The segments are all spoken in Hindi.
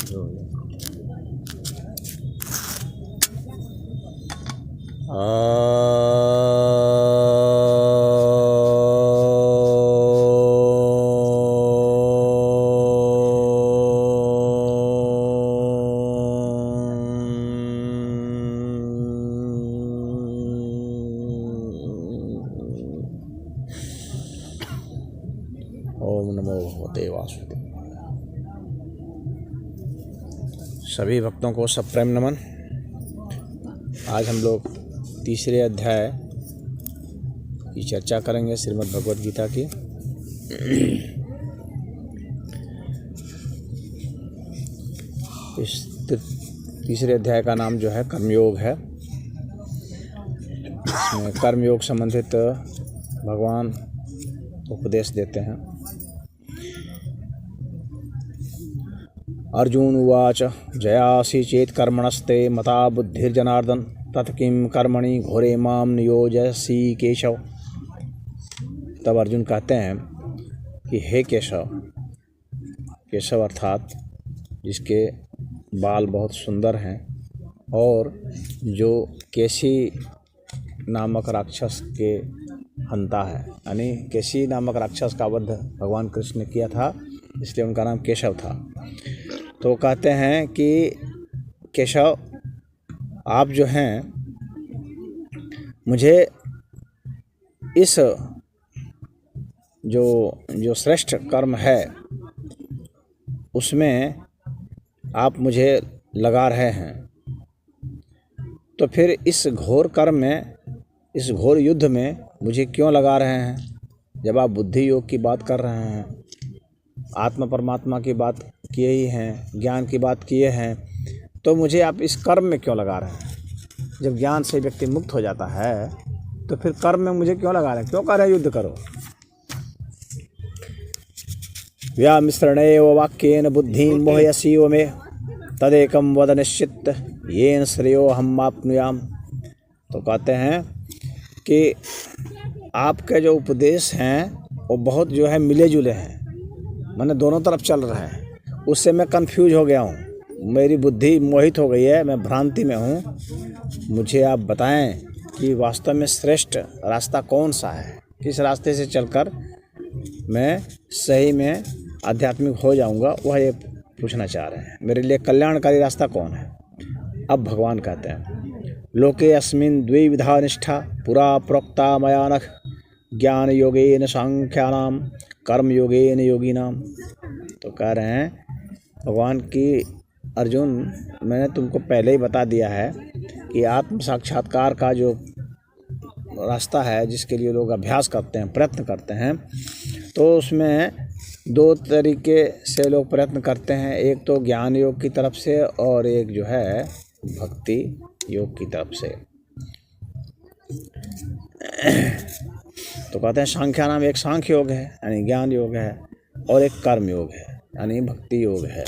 ओम नमो भगवते वासुदेवाय। सभी भक्तों को सप्रेम नमन। आज हम लोग तीसरे अध्याय की चर्चा करेंगे श्रीमद् भगवद गीता की। इस तीसरे अध्याय का नाम जो है कर्मयोग है। इसमें कर्मयोग संबंधित भगवान उपदेश देते हैं। अर्जुन उवाच जयासि चेत् कर्मणस्ते मता बुद्धिर्जनार्दन तत् किं कर्मणि घोरे माम नियोजयसि केशव। तब अर्जुन कहते हैं कि हे केशव, केशव अर्थात जिसके बाल बहुत सुंदर हैं और जो केशी नामक राक्षस के हंता है, यानी केशी नामक राक्षस का वध भगवान कृष्ण ने किया था, इसलिए उनका नाम केशव था। तो कहते हैं कि केशव, आप जो हैं मुझे इस जो श्रेष्ठ कर्म है उसमें आप मुझे लगा रहे हैं। तो फिर इस घोर कर्म में, इस घोर युद्ध में मुझे क्यों लगा रहे हैं? जब आप बुद्धि योग की बात कर रहे हैं, आत्मा परमात्मा की बात किए ही हैं, ज्ञान की बात किए हैं, तो मुझे आप इस कर्म में क्यों लगा रहे हैं? जब ज्ञान से व्यक्ति मुक्त हो जाता है तो फिर कर्म में मुझे क्यों लगा रहे हैं? क्यों कह रहे हैं युद्ध करो? व्यामिश्रणेव वाक्येन बुद्धिं मोहयसीव मे तदेकं वद निश्चित येन श्रेयो हम आपनुयाम। तो कहते हैं कि आपके जो उपदेश हैं वो बहुत जो है मिले जुले हैं, मैंने दोनों तरफ चल रहे हैं। उससे मैं कंफ्यूज हो गया हूँ, मेरी बुद्धि मोहित हो गई है, मैं भ्रांति में हूँ। मुझे आप बताएं कि वास्तव में श्रेष्ठ रास्ता कौन सा है, किस रास्ते से चलकर मैं सही में आध्यात्मिक हो जाऊँगा, वह ये पूछना चाह रहे हैं। मेरे लिए कल्याणकारी रास्ता कौन है? अब भगवान कहते हैं लोके अस्मिन् द्विविधा निष्ठा पुरा प्रोक्ता मया नघ ज्ञान योगेन सांख्यानाम कर्म योगेन योगिनाम। तो कह रहे हैं भगवान की अर्जुन, मैंने तुमको पहले ही बता दिया है कि आत्म साक्षात्कार का जो रास्ता है, जिसके लिए लोग अभ्यास करते हैं, प्रयत्न करते हैं, तो उसमें दो तरीके से लोग प्रयत्न करते हैं। एक तो ज्ञान योग की तरफ से और एक जो है भक्ति योग की तरफ से। तो कहते हैं सांख्या नाम, एक सांख्य योग है यानी ज्ञान योग है, और एक कर्म योग है यानी भक्ति योग है।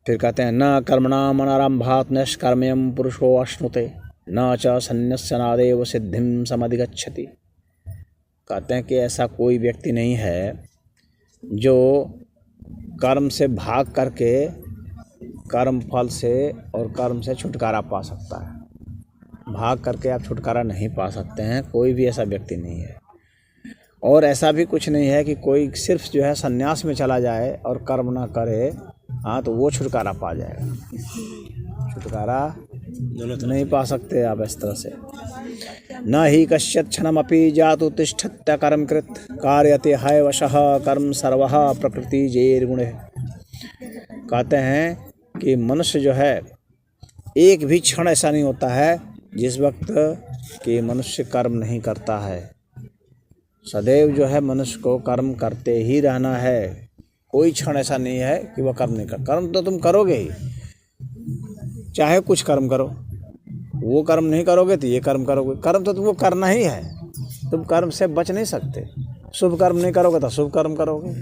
फिर कहते हैं न कर्मणाम अनारंभात् निष्कर्मयं पुरुषो अश्नुते न च संन्यस्यनादेव सिद्धिं समधिगच्छति। कहते हैं कि ऐसा कोई व्यक्ति नहीं है जो कर्म से भाग करके कर्म फल से और कर्म से छुटकारा पा सकता है। भाग करके आप छुटकारा नहीं पा सकते हैं, कोई भी ऐसा व्यक्ति नहीं है। और ऐसा भी कुछ नहीं है कि कोई सिर्फ जो है सन्यास में चला जाए और कर्म ना करे, हाँ, तो वो छुटकारा पा जाएगा। छुटकारा नहीं पा सकते आप इस तरह से। न ही कश्चित् क्षणमपि जातु तिष्ठत्य कर्म कृत कार्यते हैवशः कर्म सर्वः प्रकृति जैर्गुणे। कहते हैं कि मनुष्य जो है, एक भी क्षण ऐसा नहीं होता है जिस वक्त कि मनुष्य कर्म नहीं करता है। सदैव जो है मनुष्य को कर्म करते ही रहना है। कोई क्षण ऐसा नहीं है कि वह कर्म नहीं कर। कर्म तो तुम करोगे ही, चाहे कुछ कर्म करो। वो कर्म नहीं करोगे तो ये कर्म करोगे। कर्म तो तुमको करना ही है, तुम कर्म से बच नहीं सकते। शुभ कर्म नहीं करोगे तो शुभ कर्म करोगे,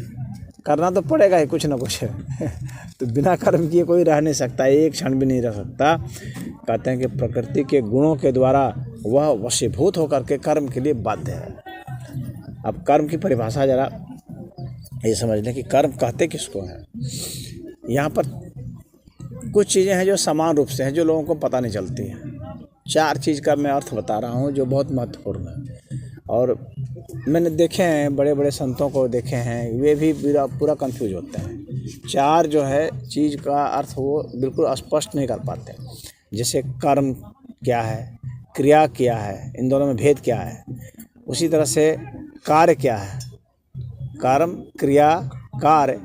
करना तो पड़ेगा ही कुछ ना कुछ। तो बिना कर्म किए कोई रह नहीं सकता, एक क्षण भी नहीं रह सकता। कहते हैं कि प्रकृति के गुणों के द्वारा वह वशीभूत होकर के कर्म के लिए बाध्य है। अब कर्म की परिभाषा जरा ये समझ लें कि कर्म कहते किसको हैं। यहाँ पर कुछ चीज़ें हैं जो समान रूप से हैं, जो लोगों को पता नहीं चलती हैं। 4 चीज़ का मैं अर्थ बता रहा हूँ जो बहुत महत्वपूर्ण है, और मैंने देखे हैं, बड़े बड़े संतों को देखे हैं, वे भी पूरा कंफ्यूज होते हैं। 4 जो है चीज़ का अर्थ वो बिल्कुल स्पष्ट नहीं कर पाते। जैसे कर्म क्या है, क्रिया क्या है, इन दोनों में भेद क्या है। उसी तरह से कार्य क्या है, कर्म क्रिया कार्य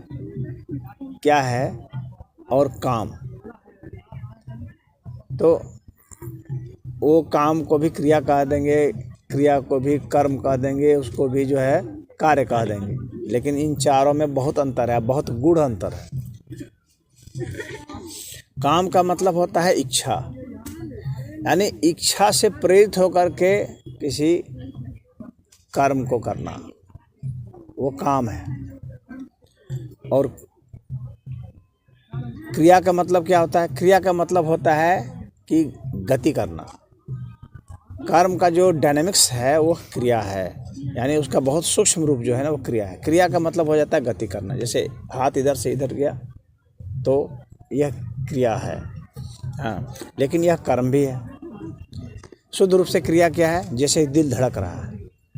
क्या है, और काम। तो वो काम को भी क्रिया कह देंगे, क्रिया को भी कर्म कह देंगे, उसको भी जो है कार्य कह देंगे। लेकिन इन चारों में बहुत अंतर है, बहुत गूढ़ अंतर है। काम का मतलब होता है इच्छा, यानी इच्छा से प्रेरित होकर के किसी कर्म को करना, वो काम है। और क्रिया का मतलब क्या होता है? क्रिया का मतलब होता है कि गति करना। कर्म का जो डायनेमिक्स है वो क्रिया है, यानी उसका बहुत सूक्ष्म रूप जो है ना वो क्रिया है। क्रिया का मतलब हो जाता है गति करना। जैसे हाथ इधर से इधर गया तो यह क्रिया है, हाँ, लेकिन यह कर्म भी है। शुद्ध रूप से क्रिया क्या है? जैसे दिल धड़क रहा है,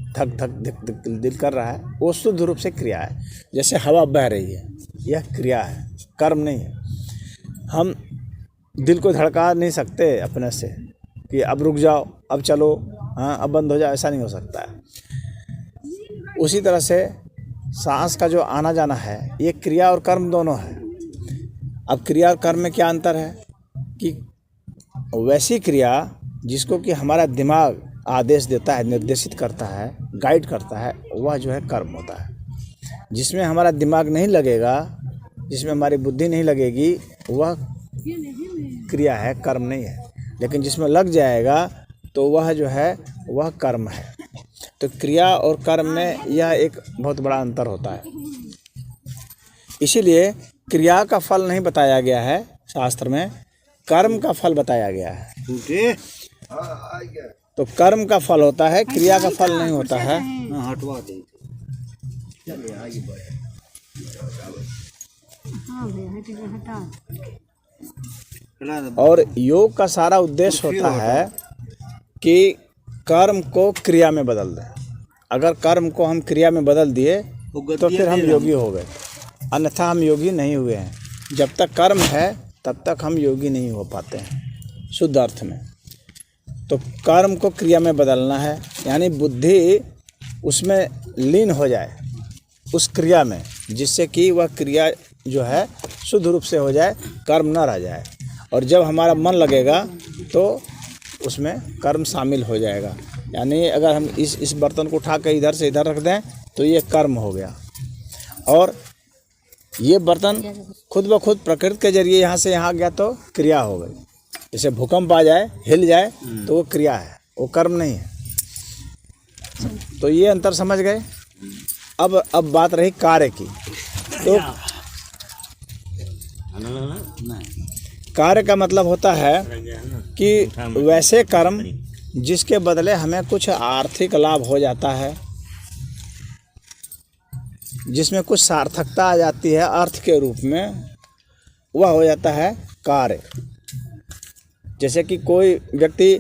धक धक धक धक दिल कर रहा है, वो शुद्ध रूप से क्रिया है। जैसे हवा बह रही है, यह क्रिया है, कर्म नहीं है। हम दिल को धड़का नहीं सकते अपने से कि अब रुक जाओ, अब चलो, हाँ अब बंद हो जाओ, ऐसा नहीं हो सकता है। उसी तरह से सांस का जो आना जाना है, ये क्रिया और कर्म दोनों है। अब क्रिया और कर्म में क्या अंतर है कि वैसी क्रिया जिसको कि हमारा दिमाग आदेश देता है, निर्देशित करता है, गाइड करता है, वह जो है कर्म होता है। जिसमें हमारा दिमाग नहीं लगेगा, जिसमें हमारी बुद्धि नहीं लगेगी, वह क्रिया है, कर्म नहीं है। लेकिन जिसमें लग जाएगा तो वह जो है वह कर्म है। तो क्रिया और कर्म में यह एक बहुत बड़ा अंतर होता है। इसीलिए क्रिया का फल नहीं बताया गया है शास्त्र में, कर्म का फल बताया गया है। तो कर्म का फल होता है, क्रिया का फल नहीं होता है। हटवा दे। और योग का सारा उद्देश्य होता है कि कर्म को क्रिया में बदल दें। अगर कर्म को हम क्रिया में बदल दिए तो फिर हम योगी हो गए, अन्यथा हम योगी नहीं हुए हैं। जब तक कर्म है तब तक हम योगी नहीं हो पाते हैं शुद्ध अर्थ में। तो कर्म को क्रिया में बदलना है, यानी बुद्धि उसमें लीन हो जाए, उस क्रिया में, जिससे कि वह क्रिया जो है शुद्ध रूप से हो जाए, कर्म न रह जाए। और जब हमारा मन लगेगा तो उसमें कर्म शामिल हो जाएगा। यानी अगर हम इस बर्तन को उठा कर इधर से इधर रख दें तो ये कर्म हो गया, और ये बर्तन खुद ब खुद प्रकृति के जरिए यहाँ से यहाँ गया तो क्रिया हो गई। जैसे भूकंप आ जाए, हिल जाए, तो वो क्रिया है, वो कर्म नहीं है। तो ये अंतर समझ गए। अब बात रही कार्य की। तो कार्य का मतलब होता है कि वैसे कर्म जिसके बदले हमें कुछ आर्थिक लाभ हो जाता है, जिसमें कुछ सार्थकता आ जाती है अर्थ के रूप में, वह हो जाता है कार्य। जैसे कि कोई व्यक्ति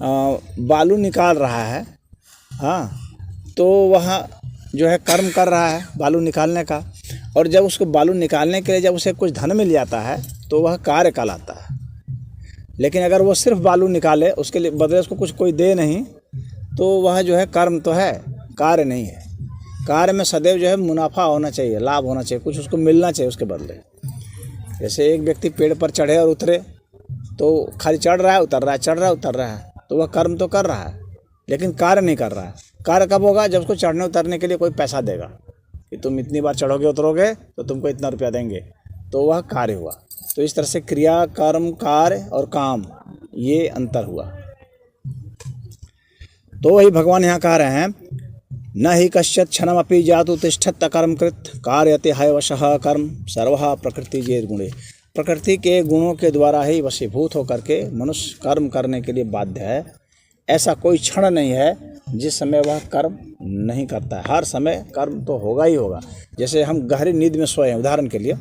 बालू निकाल रहा है, हाँ, तो वह जो है कर्म कर रहा है बालू निकालने का, और जब उसको बालू निकालने के लिए जब उसे कुछ धन मिल जाता है तो वह कार्य कहलाता है। लेकिन अगर वो सिर्फ बालू निकाले, उसके लिए बदले उसको कुछ कोई दे नहीं, तो वह जो है कर्म तो है, कार्य नहीं है। कार्य में सदैव जो है मुनाफा होना चाहिए, लाभ होना चाहिए, कुछ उसको मिलना चाहिए उसके बदले। जैसे एक व्यक्ति पेड़ पर चढ़े और उतरे, तो खाली चढ़ रहा है उतर रहा है, चढ़ रहा है उतर रहा है, तो वह कर्म तो कर रहा है, लेकिन कार्य नहीं कर रहा है। कार्य कब होगा? जब उसको चढ़ने उतरने के लिए कोई पैसा देगा कि तुम इतनी बार चढ़ोगे उतरोगे तो तुमको इतना रुपया देंगे, तो वह कार्य हुआ। तो इस तरह से क्रिया, कर्म, कार्य और काम, ये अंतर हुआ। तो वही भगवान यहाँ कह रहे हैं, न ही कश्चित् क्षणमपि जातु तिष्ठत् अकर्मकृत् कार्यते हयवशः कर्म सर्वः प्रकृति जेद गुणे। प्रकृति के गुणों के द्वारा ही वशीभूत होकर के मनुष्य कर्म करने के लिए बाध्य है। ऐसा कोई क्षण नहीं है जिस समय वह कर्म नहीं करता है। हर समय कर्म तो होगा ही होगा। जैसे हम गहरी नींद में सोए हैं, उदाहरण के लिए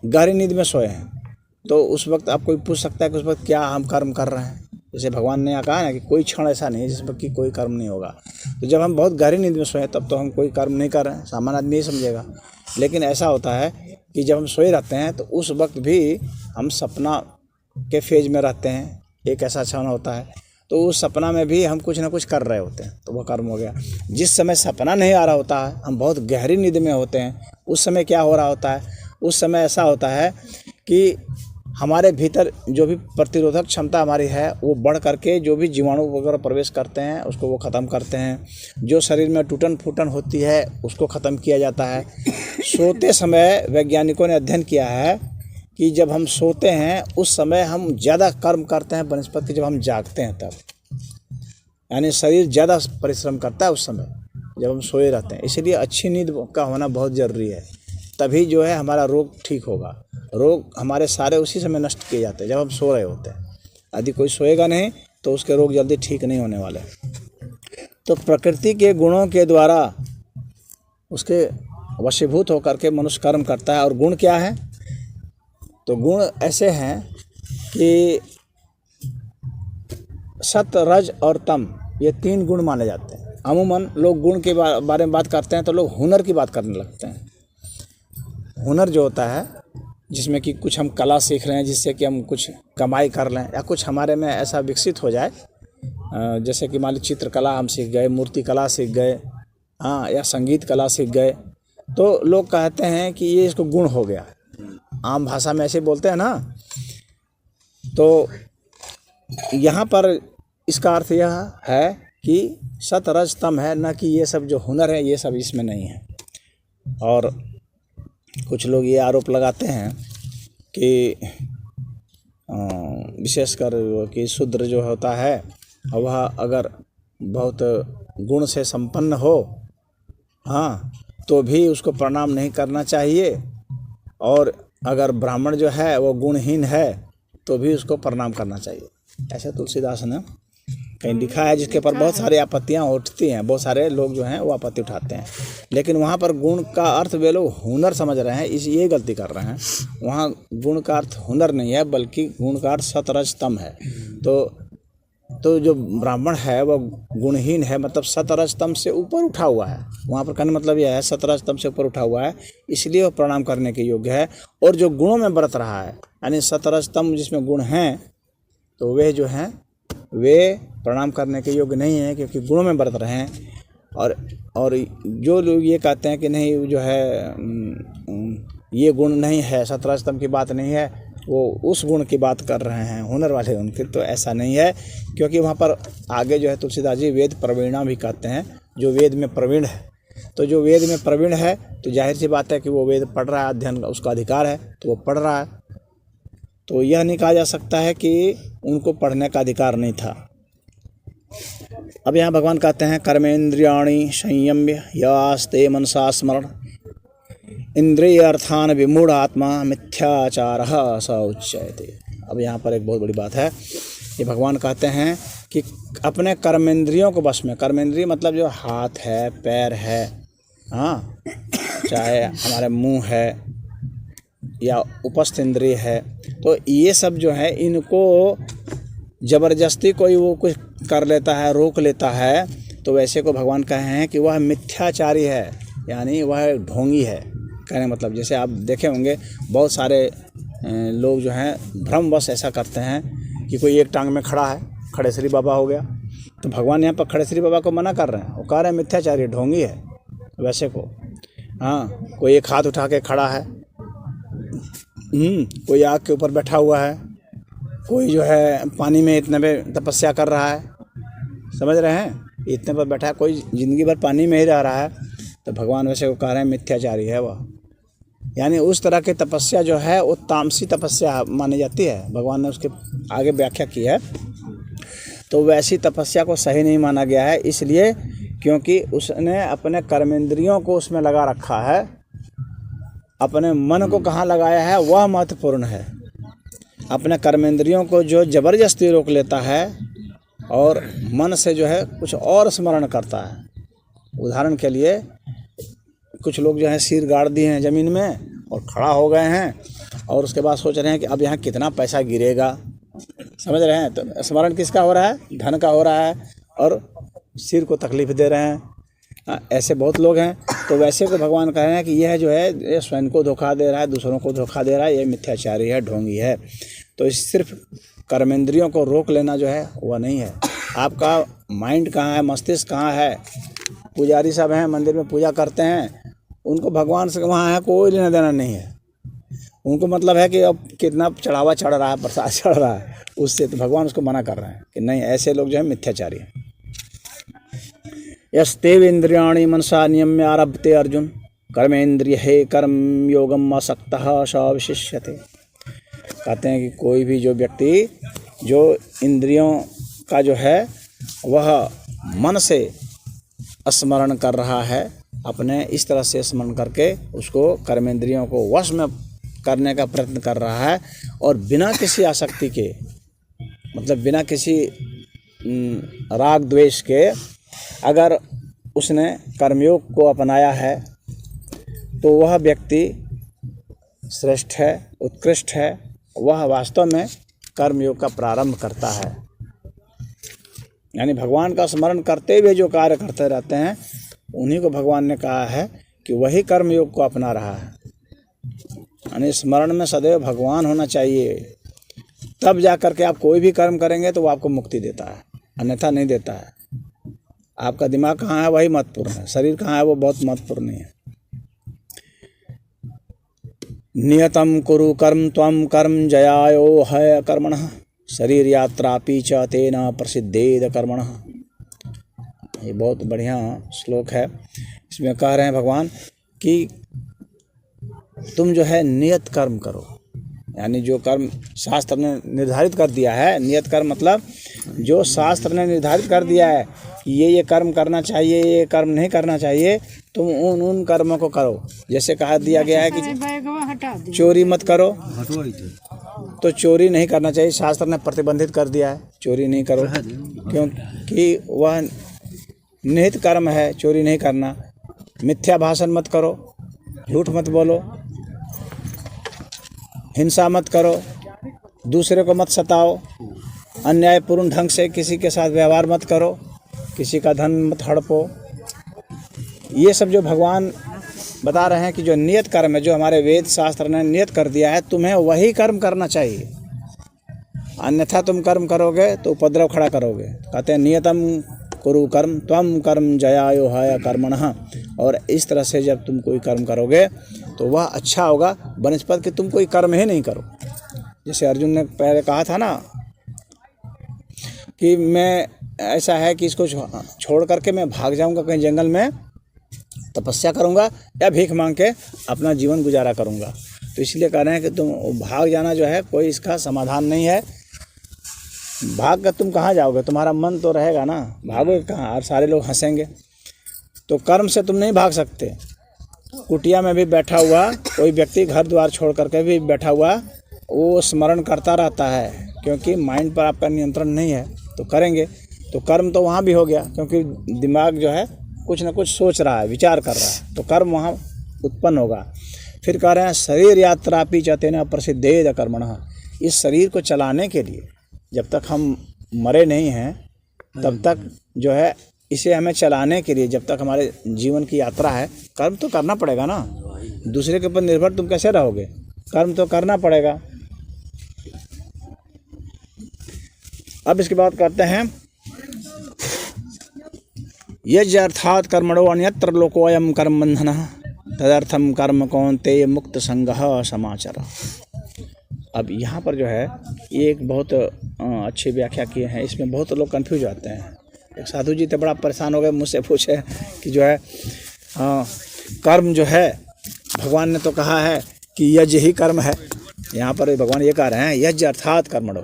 गहरी नींद में सोए हैं, तो उस वक्त आप कोई पूछ सकता है कि उस वक्त क्या हम कर्म कर रहे हैं। जैसे भगवान ने यहाँ कहा ना कि कोई क्षण ऐसा नहीं है जिस वक्त कि कोई कर्म नहीं होगा। तो जब हम बहुत गहरी नींद में सोए तब तो हम कोई कर्म नहीं कर रहे हैं, सामान्य आदमी नहीं समझेगा। लेकिन ऐसा होता है कि जब हम सोए रहते हैं तो उस वक्त भी हम सपना के फेज में रहते हैं। एक ऐसा क्षण होता है तो उस सपना में भी हम कुछ ना कुछ कर रहे होते हैं, तो वह कर्म हो गया। जिस समय सपना नहीं आ रहा होता है, हम बहुत गहरी नींद में होते हैं, उस समय क्या हो रहा होता है? उस समय ऐसा होता है कि हमारे भीतर जो भी प्रतिरोधक क्षमता हमारी है वो बढ़ करके जो भी जीवाणु वगैरह प्रवेश करते हैं उसको वो ख़त्म करते हैं। जो शरीर में टूटन फूटन होती है उसको ख़त्म किया जाता है। सोते समय वैज्ञानिकों ने अध्ययन किया है कि जब हम सोते हैं उस समय हम ज़्यादा कर्म करते हैं बनस्पत के जब हम जागते हैं तब, यानी शरीर ज़्यादा परिश्रम करता है उस समय जब हम सोए रहते हैं। इसलिए अच्छी नींद का होना बहुत ज़रूरी है, तभी जो है हमारा रोग ठीक होगा। रोग हमारे सारे उसी समय नष्ट किए जाते हैं जब हम सो रहे होते हैं। यदि कोई सोएगा नहीं तो उसके रोग जल्दी ठीक नहीं होने वाले। तो प्रकृति के गुणों के द्वारा उसके वशीभूत होकर के मनुष्य कर्म करता है। और गुण क्या है? तो गुण ऐसे हैं कि सत, रज और तम, ये 3 गुण माने जाते हैं। अमूमन लोग गुण के बारे में बात करते हैं तो लोग हुनर की बात करने लगते हैं। हुनर जो होता है जिसमें कि कुछ हम कला सीख रहे हैं जिससे कि हम कुछ कमाई कर लें या कुछ हमारे में ऐसा विकसित हो जाए, जैसे कि मान लीजिए चित्रकला हम सीख गए, मूर्ति कला सीख गए, हाँ, या संगीत कला सीख गए, तो लोग कहते हैं कि ये इसको गुण हो गया। आम भाषा में ऐसे बोलते हैं ना। तो यहाँ पर इसका अर्थ यह है कि सत, रज, तम है, न कि ये सब जो हुनर है ये सब इसमें नहीं है। और कुछ लोग ये आरोप लगाते हैं कि विशेषकर कि शूद्र जो होता है वह अगर बहुत गुण से संपन्न हो, हाँ, तो भी उसको प्रणाम नहीं करना चाहिए, और अगर ब्राह्मण जो है वो गुणहीन है तो भी उसको प्रणाम करना चाहिए। ऐसे तुलसीदास ने कहीं लिखा है, जिसके ऊपर बहुत सारी आपत्तियाँ उठती हैं, बहुत सारे लोग जो हैं वो आपत्ति उठाते हैं। लेकिन वहाँ पर गुण का अर्थ वे लोग हुनर समझ रहे हैं, ये गलती कर रहे हैं। वहाँ गुण का अर्थ हुनर नहीं है बल्कि गुण का अर्थ सत, रज, तम है। तो जो ब्राह्मण है वह गुणहीन है, मतलब सत, रज, तम से ऊपर उठा हुआ है। वहाँ पर कहने मतलब यह है सत, रज, तम से ऊपर उठा हुआ है, इसलिए वह प्रणाम करने के योग्य है। और जो गुणों में बरत रहा है, यानी सत, रज, तम जिसमें गुण हैं, तो वे जो हैं वे प्रणाम करने के योग्य नहीं है, क्योंकि गुणों में बरत रहे हैं। और जो लोग ये कहते हैं कि नहीं जो है ये गुण नहीं है, सत, रज, तम की बात नहीं है, वो उस गुण की बात कर रहे हैं, हुनर वाले उनके, तो ऐसा नहीं है। क्योंकि वहाँ पर आगे जो है तुलसीदास जी वेद प्रवीणा भी कहते हैं, जो वेद में प्रवीण है। तो जो वेद में प्रवीण है तो जाहिर सी बात है कि वो वेद पढ़ रहा है, अध्ययन उसका अधिकार है, तो वो पढ़ रहा है। तो यह नहीं कहा जा सकता है कि उनको पढ़ने का अधिकार नहीं था। अब यहाँ भगवान कहते हैं कर्मेंद्रियाणि संयम्य यास्ते मनसा स्मरण इंद्रिय अर्थान विमूढ़ आत्मा मिथ्याचारः स उच्यते। अब यहाँ पर एक बहुत बड़ी बात है कि भगवान कहते हैं कि अपने कर्मेंद्रियों को बस में, कर्मेंद्रिय मतलब जो हाथ है, पैर है, हाँ, चाहे हमारे मुंह है या उपस्थ इंद्रिय है, तो ये सब जो है इनको ज़बरदस्ती कोई वो कुछ कर लेता है, रोक लेता है, तो वैसे को भगवान कहे हैं कि वह मिथ्याचारी है, यानी वह ढोंगी है। कहने मतलब जैसे आप देखे होंगे बहुत सारे लोग जो हैं भ्रमवश ऐसा करते हैं कि कोई एक टांग में खड़ा है, खड़ेश्वरी बाबा हो गया, तो भगवान यहाँ पर खड़ेश्वरी बाबा को मना कर रहे हैं, वो कह रहे हैं मिथ्याचारी, ढोंगी है वैसे को। हाँ, कोई एक हाथ उठा के खड़ा है, कोई आग के ऊपर बैठा हुआ है, कोई जो है पानी में इतने में तपस्या कर रहा है, समझ रहे हैं, इतने पर बैठा है, कोई ज़िंदगी भर पानी में ही रह रहा है, तो भगवान वैसे को कह रहे हैं मिथ्याचारी है वह। यानी उस तरह की तपस्या जो है वो तामसी तपस्या मानी जाती है, भगवान ने उसके आगे व्याख्या की है। तो वैसी तपस्या को सही नहीं माना गया है, इसलिए क्योंकि उसने अपने कर्मेंद्रियों को उसमें लगा रखा है, अपने मन को कहाँ लगाया है वह महत्वपूर्ण है। अपने कर्मेंद्रियों को जो ज़बरदस्ती रोक लेता है और मन से जो है कुछ और स्मरण करता है। उदाहरण के लिए कुछ लोग जो है सिर गाड़ दिए हैं ज़मीन में और खड़ा हो गए हैं और उसके बाद सोच रहे हैं कि अब यहाँ कितना पैसा गिरेगा, समझ रहे हैं। तो स्मरण किसका हो रहा है? धन का हो रहा है और सिर को तकलीफ दे रहे हैं। ऐसे बहुत लोग हैं। तो वैसे को भगवान कह रहे हैं कि यह जो है ये स्वयं को धोखा दे रहा है, दूसरों को धोखा दे रहा है, ये मिथ्याचारी है, ढोंगी है। तो सिर्फ कर्मेंद्रियों को रोक लेना जो है वह नहीं है। आपका माइंड कहाँ है, मस्तिष्क कहाँ है? पुजारी सब हैं, मंदिर में पूजा करते हैं, उनको भगवान से वहाँ है कोई लेना देना नहीं है। उनको मतलब है कि अब कितना चढ़ावा चढ़ रहा है, प्रसाद चढ़ रहा है, उससे तो भगवान उसको मना कर रहे हैं कि नहीं, ऐसे लोग जो है मिथ्याचारी हैं। यस्तेव इंद्रियाणि मनसा नियम्य आरभते अर्जुन कर्मेंद्रिय है कर्म योगम असक्तः स विशिष्यते। कहते हैं कि कोई भी जो व्यक्ति जो इंद्रियों का जो है वह मन से स्मरण कर रहा है, अपने इस तरह से स्मरण करके उसको कर्मेंद्रियों को वश में करने का प्रयत्न कर रहा है और बिना किसी आसक्ति के, मतलब बिना किसी राग द्वेष के अगर उसने कर्मयोग को अपनाया है तो वह व्यक्ति श्रेष्ठ है, उत्कृष्ट है। वह वास्तव में कर्मयोग का प्रारंभ करता है। यानी भगवान का स्मरण करते हुए जो कार्य करते रहते हैं उन्हीं को भगवान ने कहा है कि वही कर्मयोग को अपना रहा है। यानी स्मरण में सदैव भगवान होना चाहिए, तब जा कर के आप कोई भी कर्म करेंगे तो वो आपको मुक्ति देता है, अन्यथा नहीं देता है। आपका दिमाग कहाँ है वही महत्वपूर्ण है, शरीर कहाँ है वो बहुत महत्वपूर्ण नहीं है। नियतम कुरु कर्म त्वं कर्म जयायो है कर्मणः शरीर यात्रापि च तेन प्रसिद्धेद कर्मणः। ये बहुत बढ़िया श्लोक है। इसमें कह रहे हैं भगवान कि तुम जो है नियत कर्म करो, यानी जो कर्म शास्त्र ने निर्धारित कर दिया है। नियत कर्म मतलब जो शास्त्र ने निर्धारित कर दिया है कि ये कर्म करना चाहिए, ये कर्म नहीं करना चाहिए, तुम उन कर्मों को करो। जैसे कहा दिया गया है कि चोरी मत करो, तो चोरी नहीं करना चाहिए, शास्त्र ने प्रतिबंधित कर दिया है, चोरी नहीं करो, क्योंकि वह निहित कर्म है, चोरी नहीं करना। मिथ्या भाषण मत करो, झूठ मत बोलो, हिंसा मत करो, दूसरे को मत सताओ, अन्यायपूर्ण ढंग से किसी के साथ व्यवहार मत करो, किसी का धन मत हड़पो। ये सब जो भगवान बता रहे हैं कि जो नियत कर्म है, जो हमारे वेद शास्त्र ने नियत कर दिया है, तुम्हें वही कर्म करना चाहिए। अन्यथा तुम कर्म करोगे तो उपद्रव खड़ा करोगे। कहते हैं नियतम कुरु कर्म त्वं कर्म जयायो है कर्मणः। और इस तरह से जब तुम कोई कर्म करोगे तो वह अच्छा होगा बनस्पत कि तुम कोई कर्म ही नहीं करो। जैसे अर्जुन ने पहले कहा था ना कि मैं ऐसा है कि इसको छोड़ करके मैं भाग जाऊंगा कहीं जंगल में, तपस्या करूंगा या भीख मांग के अपना जीवन गुजारा करूंगा। तो इसलिए कह रहे हैं कि तुम भाग जाना जो है कोई इसका समाधान नहीं है। भाग कर तुम कहाँ जाओगे? तुम्हारा मन तो रहेगा ना, भागोगे कहाँ? और सारे लोग हंसेंगे। तो कर्म से तुम नहीं भाग सकते। कुटिया में भी बैठा हुआ कोई व्यक्ति घर द्वार छोड़ करके भी बैठा हुआ वो स्मरण करता रहता है, क्योंकि माइंड पर आपका नियंत्रण नहीं है तो करेंगे। तो कर्म तो वहाँ भी हो गया, क्योंकि दिमाग जो है कुछ ना कुछ सोच रहा है, विचार कर रहा है, तो कर्म वहाँ उत्पन्न होगा। फिर कह रहे हैं शरीर यात्रापि च तेन प्रसिद्धेद कर्मणः। इस शरीर को चलाने के लिए जब तक हम मरे नहीं हैं तब तक जो है इसे हमें चलाने के लिए, जब तक हमारे जीवन की यात्रा है, कर्म तो करना पड़ेगा ना। दूसरे के ऊपर निर्भर तुम कैसे रहोगे? कर्म तो करना पड़ेगा। अब इसके बाद कहते हैं यज्ञ अर्थात कर्मणो अन्यत्र लोकोऽयं कर्म बंधनः तदर्थम कर्म कौन्तेय मुक्त संगः समाचर। अब यहाँ पर जो है ये एक बहुत अच्छी व्याख्या किए हैं। इसमें बहुत लोग कंफ्यूज आते हैं। एक साधु जी तो बड़ा परेशान हो गए, मुझसे पूछे कि जो है कर्म जो है भगवान ने तो कहा है कि यज्ञ ही कर्म है। यहाँ पर भगवान ये कह रहे हैं यज्ञ अर्थात कर्मणो,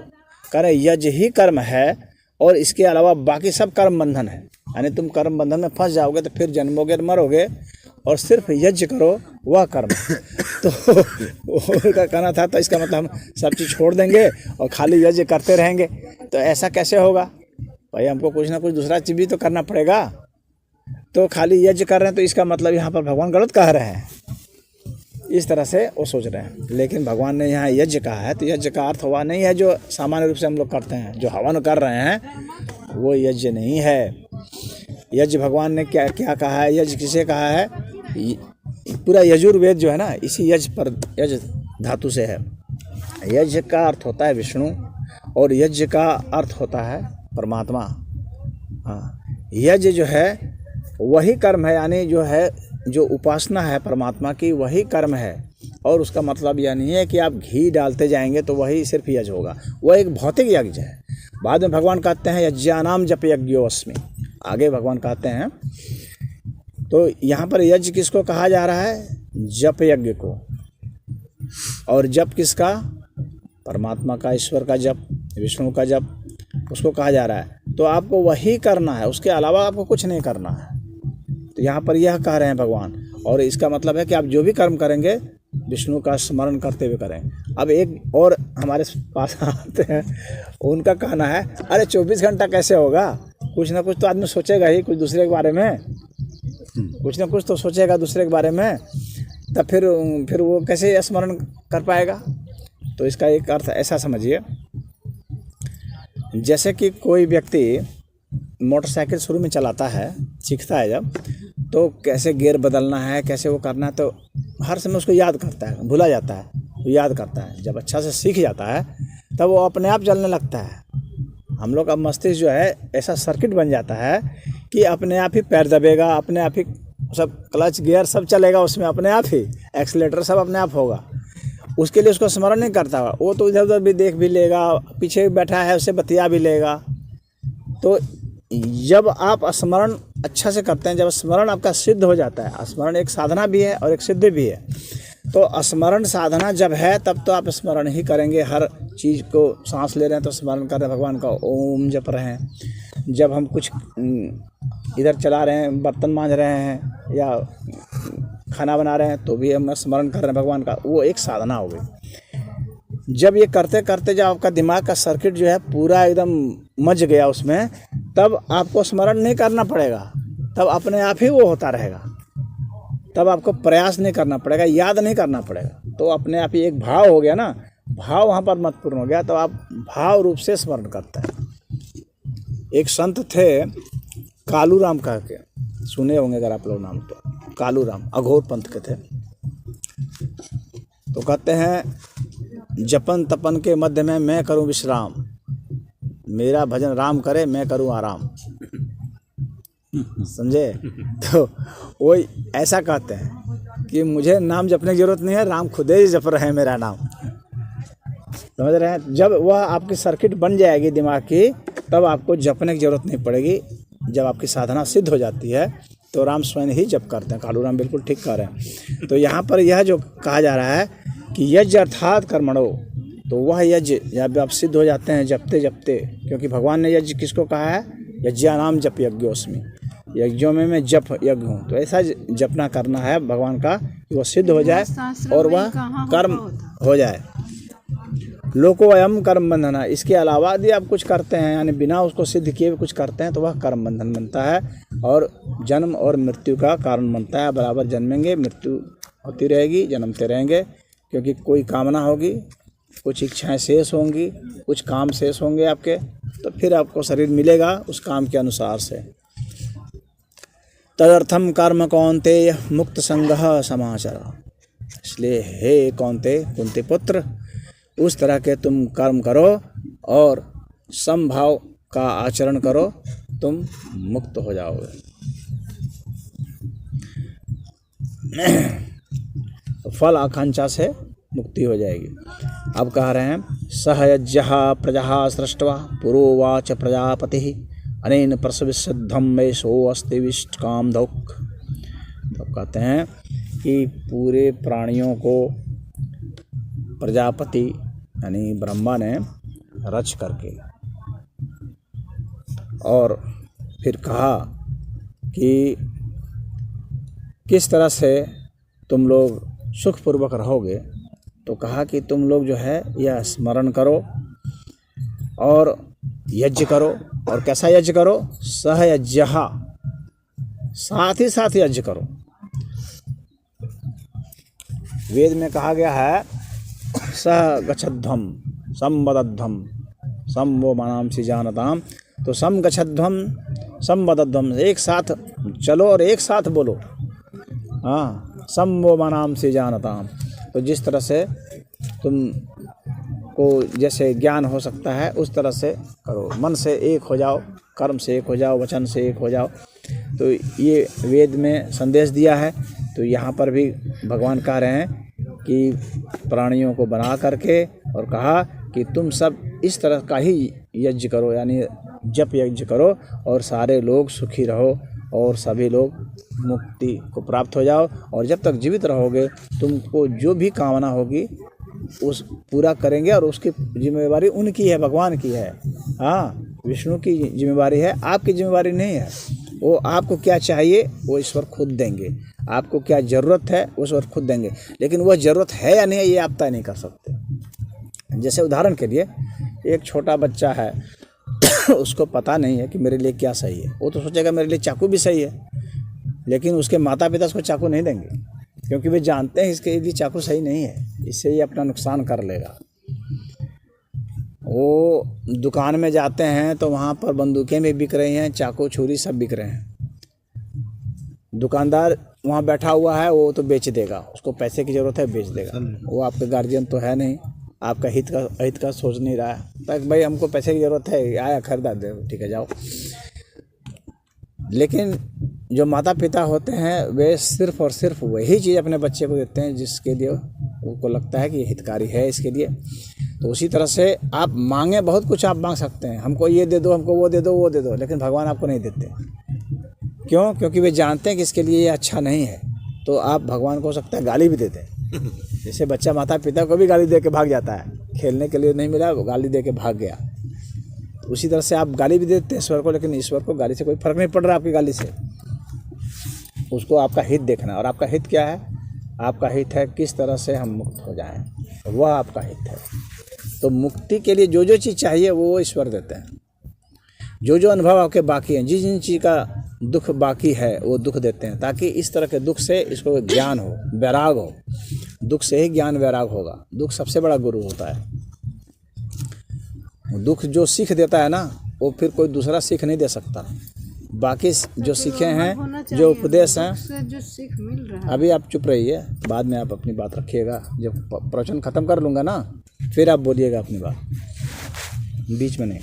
कह रहे यज्ञ ही कर्म है और इसके अलावा बाकी सब कर्म बंधन है। यानी तुम कर्म बंधन में फंस जाओगे तो फिर जन्मोगे मरोगे, और सिर्फ यज्ञ करो वह कर्म। तो उनका कहना था तो इसका मतलब हम सब चीज़ छोड़ देंगे और खाली यज्ञ करते रहेंगे, तो ऐसा कैसे होगा? भाई हमको कुछ ना कुछ दूसरा चीज़ भी तो करना पड़ेगा। तो खाली यज्ञ कर रहे हैं तो इसका मतलब यहाँ पर भगवान गलत कह रहे हैं, इस तरह से वो सोच रहे हैं। लेकिन भगवान ने यहाँ यज्ञ कहा है तो यज्ञ का अर्थ हुआ नहीं है जो सामान्य रूप से हम लोग करते हैं, जो हवन कर रहे हैं वो यज्ञ नहीं है। यज्ञ भगवान ने क्या क्या कहा है, यज्ञ किसे कहा है? पूरा यजुर्वेद जो है ना इसी यज्ञ पर, यज्ञ धातु से है। यज्ञ का अर्थ होता है विष्णु और यज्ञ का अर्थ होता है परमात्मा। हाँ, यज्ञ जो है वही कर्म है, यानी जो है जो उपासना है परमात्मा की वही कर्म है। और उसका मतलब यह नहीं है कि आप घी डालते जाएंगे तो वही सिर्फ यज्ञ होगा, वह एक भौतिक यज्ञ है। बाद में भगवान कहते हैं यज्ञानाम जप यज्ञोऽस्मि, आगे भगवान कहते हैं। तो यहाँ पर यज्ञ किसको कहा जा रहा है? जप यज्ञ को। और जप किसका? परमात्मा का, ईश्वर का जप, विष्णु का जप, उसको कहा जा रहा है। तो आपको वही करना है, उसके अलावा आपको कुछ नहीं करना है। तो यहाँ पर यह कह रहे हैं भगवान। और इसका मतलब है कि आप जो भी कर्म करेंगे विष्णु का स्मरण करते हुए करें। अब एक और हमारे पास आते हैं, उनका कहना है अरे 24 घंटा कैसे होगा, कुछ ना कुछ तो आदमी सोचेगा ही, कुछ दूसरे के बारे में, कुछ ना कुछ तो सोचेगा दूसरे के बारे में, तब फिर वो कैसे स्मरण कर पाएगा। तो इसका एक अर्थ ऐसा समझिए, जैसे कि कोई व्यक्ति मोटरसाइकिल शुरू में चलाता है, सीखता है जब, तो कैसे गियर बदलना है, कैसे वो करना है, तो हर समय उसको याद करता है, भूला जाता है, वो याद करता है। जब अच्छा से सीख जाता है तब वो अपने आप चलने लगता है। हम लोग का मस्तिष्क जो है ऐसा सर्किट बन जाता है कि अपने आप ही पैर दबेगा, अपने आप ही सब क्लच गियर सब चलेगा उसमें, अपने आप ही एक्सीलेटर सब अपने आप होगा। उसके लिए उसको स्मरण नहीं करता हुआ, वो तो इधर उधर भी देख भी लेगा, पीछे बैठा है उससे बतिया भी लेगा। तो जब आप स्मरण अच्छा से करते हैं, जब स्मरण आपका सिद्ध हो जाता है, स्मरण एक साधना भी है और एक सिद्धि भी है। तो स्मरण साधना जब है तब तो आप स्मरण ही करेंगे, हर चीज़ को, सांस ले रहे हैं तो स्मरण कर रहे हैं भगवान का, ओम जप रहे हैं। जब हम कुछ इधर चला रहे हैं, बर्तन मांज रहे हैं या खाना बना रहे हैं तो भी हम स्मरण कर रहे हैं भगवान का, वो एक साधना हो गई। जब ये करते करते जब आपका दिमाग का सर्किट जो है पूरा एकदम मज गया उसमें, तब आपको स्मरण नहीं करना पड़ेगा, तब अपने आप ही वो होता रहेगा, तब आपको प्रयास नहीं करना पड़ेगा, याद नहीं करना पड़ेगा। तो अपने आप ही एक भाव हो गया ना, भाव वहाँ पर महत्वपूर्ण हो गया, तो आप भाव रूप से स्मरण करते हैं। एक संत थे कालू राम कह के, सुने होंगे अगर आप लोग नाम, तो कालू राम अघोर पंथ के थे। तो कहते हैं जपन तपन के मध्य में मैं करूं विश्राम, मेरा भजन राम करे मैं करूं आराम। समझे? तो वो ऐसा कहते हैं कि मुझे नाम जपने की जरूरत नहीं है, राम खुद ही जप रहे हैं मेरा नाम। समझ रहे हैं? जब वह आपकी सर्किट बन जाएगी दिमाग की, तब आपको जपने की जरूरत नहीं पड़ेगी। जब आपकी साधना सिद्ध हो जाती है तो राम स्वयं ही जप करते हैं। कालू राम बिल्कुल ठीक कह रहे हैं। तो यहाँ पर यह जो कहा जा रहा है कि यज्ञ अर्थात कर्मणो, तो वह यज्ञ जब आप सिद्ध हो जाते हैं जपते जपते, क्योंकि भगवान ने यज्ञ किसको कहा है? यज्ञानाम जप यज्ञोऽस्मि, यज्ञों में मैं जप यज्ञ हूँ। तो ऐसा जपना करना है भगवान का कि वह सिद्ध हो जाए और वह कर्म हो जाए। लोको अयम कर्म बंधना, इसके अलावा यदि आप कुछ करते हैं, यानी बिना उसको सिद्ध किए कुछ करते हैं, तो वह कर्म बंधन बनता है और जन्म और मृत्यु का कारण बनता है। बराबर जन्मेंगे, मृत्यु होती रहेगी, जन्मते रहेंगे, क्योंकि कोई कामना होगी, कुछ इच्छाएं शेष होंगी, कुछ काम शेष होंगे आपके, तो फिर आपको शरीर मिलेगा उस काम के अनुसार से। तदर्थम कर्म कौन्तेय मुक्त संगः समाचर, इसलिए हे कौन्तेय, कुंती पुत्र, उस तरह के तुम कर्म करो और समभाव का आचरण करो, तुम मुक्त हो जाओगे। तो फल आकांक्षा से मुक्ति हो जाएगी। अब कह रहे हैं सहयज्ञः प्रजा सृष्ट्वा पुरोवाच प्रजापति अनेन प्रसविसिद्धम में सो अस्ति विष्ट काम धौक। तो कहते हैं कि पूरे प्राणियों को प्रजापति यानी ब्रह्मा ने रच करके, और फिर कहा कि किस तरह से तुम लोग सुखपूर्वक रहोगे। तो कहा कि तुम लोग जो है यह स्मरण करो और यज्ञ करो। और कैसा यज्ञ करो? सहयज्ञ, साथ ही साथ यज्ञ करो। वेद में कहा गया है सह गच्छध्वम संवदध्वम समवो मनांसि जानताम। तो सम गच्छध्वम संवदध्वम, एक साथ चलो और एक साथ बोलो। हाँ, समवो मनांसि जानताम। तो जिस तरह से तुम को जैसे ज्ञान हो सकता है उस तरह से करो। मन से एक हो जाओ, कर्म से एक हो जाओ, वचन से एक हो जाओ। तो ये वेद में संदेश दिया है। तो यहाँ पर भी भगवान कह रहे हैं कि प्राणियों को बना करके और कहा कि तुम सब इस तरह का ही यज्ञ करो, यानी जप यज्ञ करो और सारे लोग सुखी रहो और सभी लोग मुक्ति को प्राप्त हो जाओ। और जब तक जीवित रहोगे तुमको जो भी कामना होगी उस पूरा करेंगे। और उसकी जिम्मेवारी उनकी है, भगवान की है। हाँ, विष्णु की जिम्मेवारी है, आपकी जिम्मेवारी नहीं है। वो आपको क्या चाहिए वो ईश्वर खुद देंगे, आपको क्या ज़रूरत है वो ईश्वर खुद देंगे। लेकिन वह ज़रूरत है या नहीं है ये आप तय नहीं कर सकते। जैसे उदाहरण के लिए एक छोटा बच्चा है उसको पता नहीं है कि मेरे लिए क्या सही है। वो तो सोचेगा मेरे लिए चाकू भी सही है, लेकिन उसके माता पिता उसको चाकू नहीं देंगे, क्योंकि वे जानते हैं इसके लिए चाकू सही नहीं है, इससे ये अपना नुकसान कर लेगा। वो दुकान में जाते हैं तो वहाँ पर बंदूकें भी बिक रही हैं, चाकू छुरी सब बिक रहे हैं। दुकानदार वहाँ बैठा हुआ है, वो तो बेच देगा, उसको पैसे की ज़रूरत है, बेच देगा। वो आपके गार्जियन तो है नहीं, आपका हित का सोच नहीं रहा है। तो भाई हमको पैसे की ज़रूरत है, आया खरीदा दे, ठीक है जाओ। लेकिन जो माता पिता होते हैं वे सिर्फ़ और सिर्फ वही चीज़ अपने बच्चे को देते हैं जिसके लिए उनको लगता है कि ये हितकारी है इसके लिए। तो उसी तरह से आप मांगे, बहुत कुछ आप मांग सकते हैं, हमको ये दे दो, हमको वो दे दो, लेकिन भगवान आपको नहीं देते। क्यों? क्योंकि वे जानते हैं कि इसके लिए ये अच्छा नहीं है। तो आप भगवान को हो सकता है गाली भी देते हैं। जैसे बच्चा माता पिता को भी गाली दे के भाग जाता है, खेलने के लिए नहीं मिला, गाली दे के भाग गया। उसी तरह से आप गाली भी देते हैं ईश्वर को, लेकिन ईश्वर को गाली से कोई फर्क नहीं पड़ रहा आपकी गाली से। उसको आपका हित देखना है। और आपका हित क्या है? आपका हित है किस तरह से हम मुक्त हो जाएं, वह आपका हित है। तो मुक्ति के लिए जो जो चीज़ चाहिए वो ईश्वर देते हैं। जो जो अनुभव आपके बाकी हैं, जिस जिन चीज़ का दुख बाकी है वो दुख देते हैं, ताकि इस तरह के दुख से इसको ज्ञान हो, वैराग हो। दुख से ही ज्ञान वैराग होगा। दुख सबसे बड़ा गुरु होता है। दुख जो सीख देता है ना, वो फिर कोई दूसरा सीख नहीं दे सकता। बाकी जो सीखे हैं, जो उपदेश हैं, जो सीख मिल रहा है। अभी आप चुप रहिए, बाद में आप अपनी बात रखिएगा। जब प्रवचन ख़त्म कर लूँगा ना, फिर आप बोलिएगा अपनी बात, बीच में नहीं।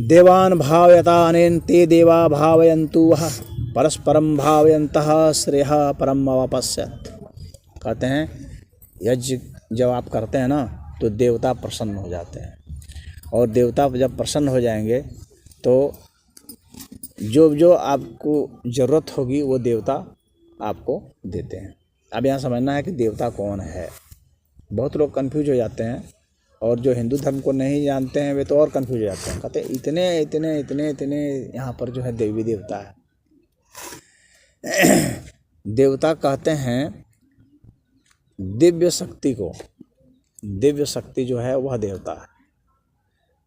देवान भावयतानेन ते देवा भावयन्तु वह परस्परम भावयन्तः श्रेयः परम अवापस्यत्। कहते हैं यज्ञ जब आप करते हैं ना तो देवता प्रसन्न हो जाते हैं, और देवता जब प्रसन्न हो जाएंगे तो जो जो आपको ज़रूरत होगी वो देवता आपको देते हैं। अब यहाँ समझना है कि देवता कौन है। बहुत लोग कंफ्यूज हो जाते हैं, और जो हिंदू धर्म को नहीं जानते हैं वे तो और कंफ्यूज हो जाते हैं। कहते हैं इतने इतने इतने इतने यहाँ पर जो है देवी देवता है। देवता कहते हैं दिव्य शक्ति को, दिव्य शक्ति जो है वह देवता है।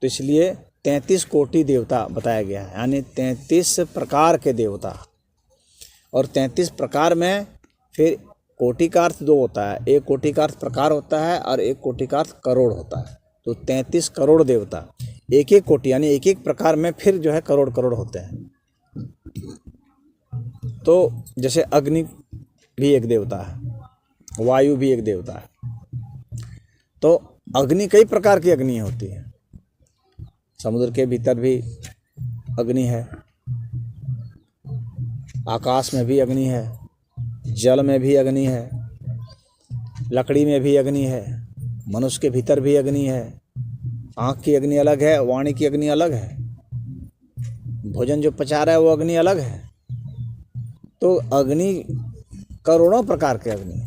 तो इसलिए 33 कोटि देवता बताया गया है, यानी 33 प्रकार के देवता। और 33 प्रकार में फिर कोटि का अर्थ दो होता है, एक कोटि का अर्थ प्रकार होता है और एक कोटि का अर्थ करोड़ होता है। तो 33 करोड़ देवता, एक एक कोटि यानी एक एक प्रकार में फिर जो है करोड़ करोड़ होते हैं। तो जैसे अग्नि भी एक देवता है, वायु भी एक देवता है। तो अग्नि कई प्रकार की अग्नि होती है। समुद्र के भीतर भी अग्नि है, आकाश में भी अग्नि है, जल में भी अग्नि है, लकड़ी में भी अग्नि है, मनुष्य के भीतर भी अग्नि है। आँख की अग्नि अलग है, वाणी की अग्नि अलग है, भोजन जो पचा रहा है वो अग्नि अलग है। तो अग्नि करोड़ों प्रकार के अग्नि।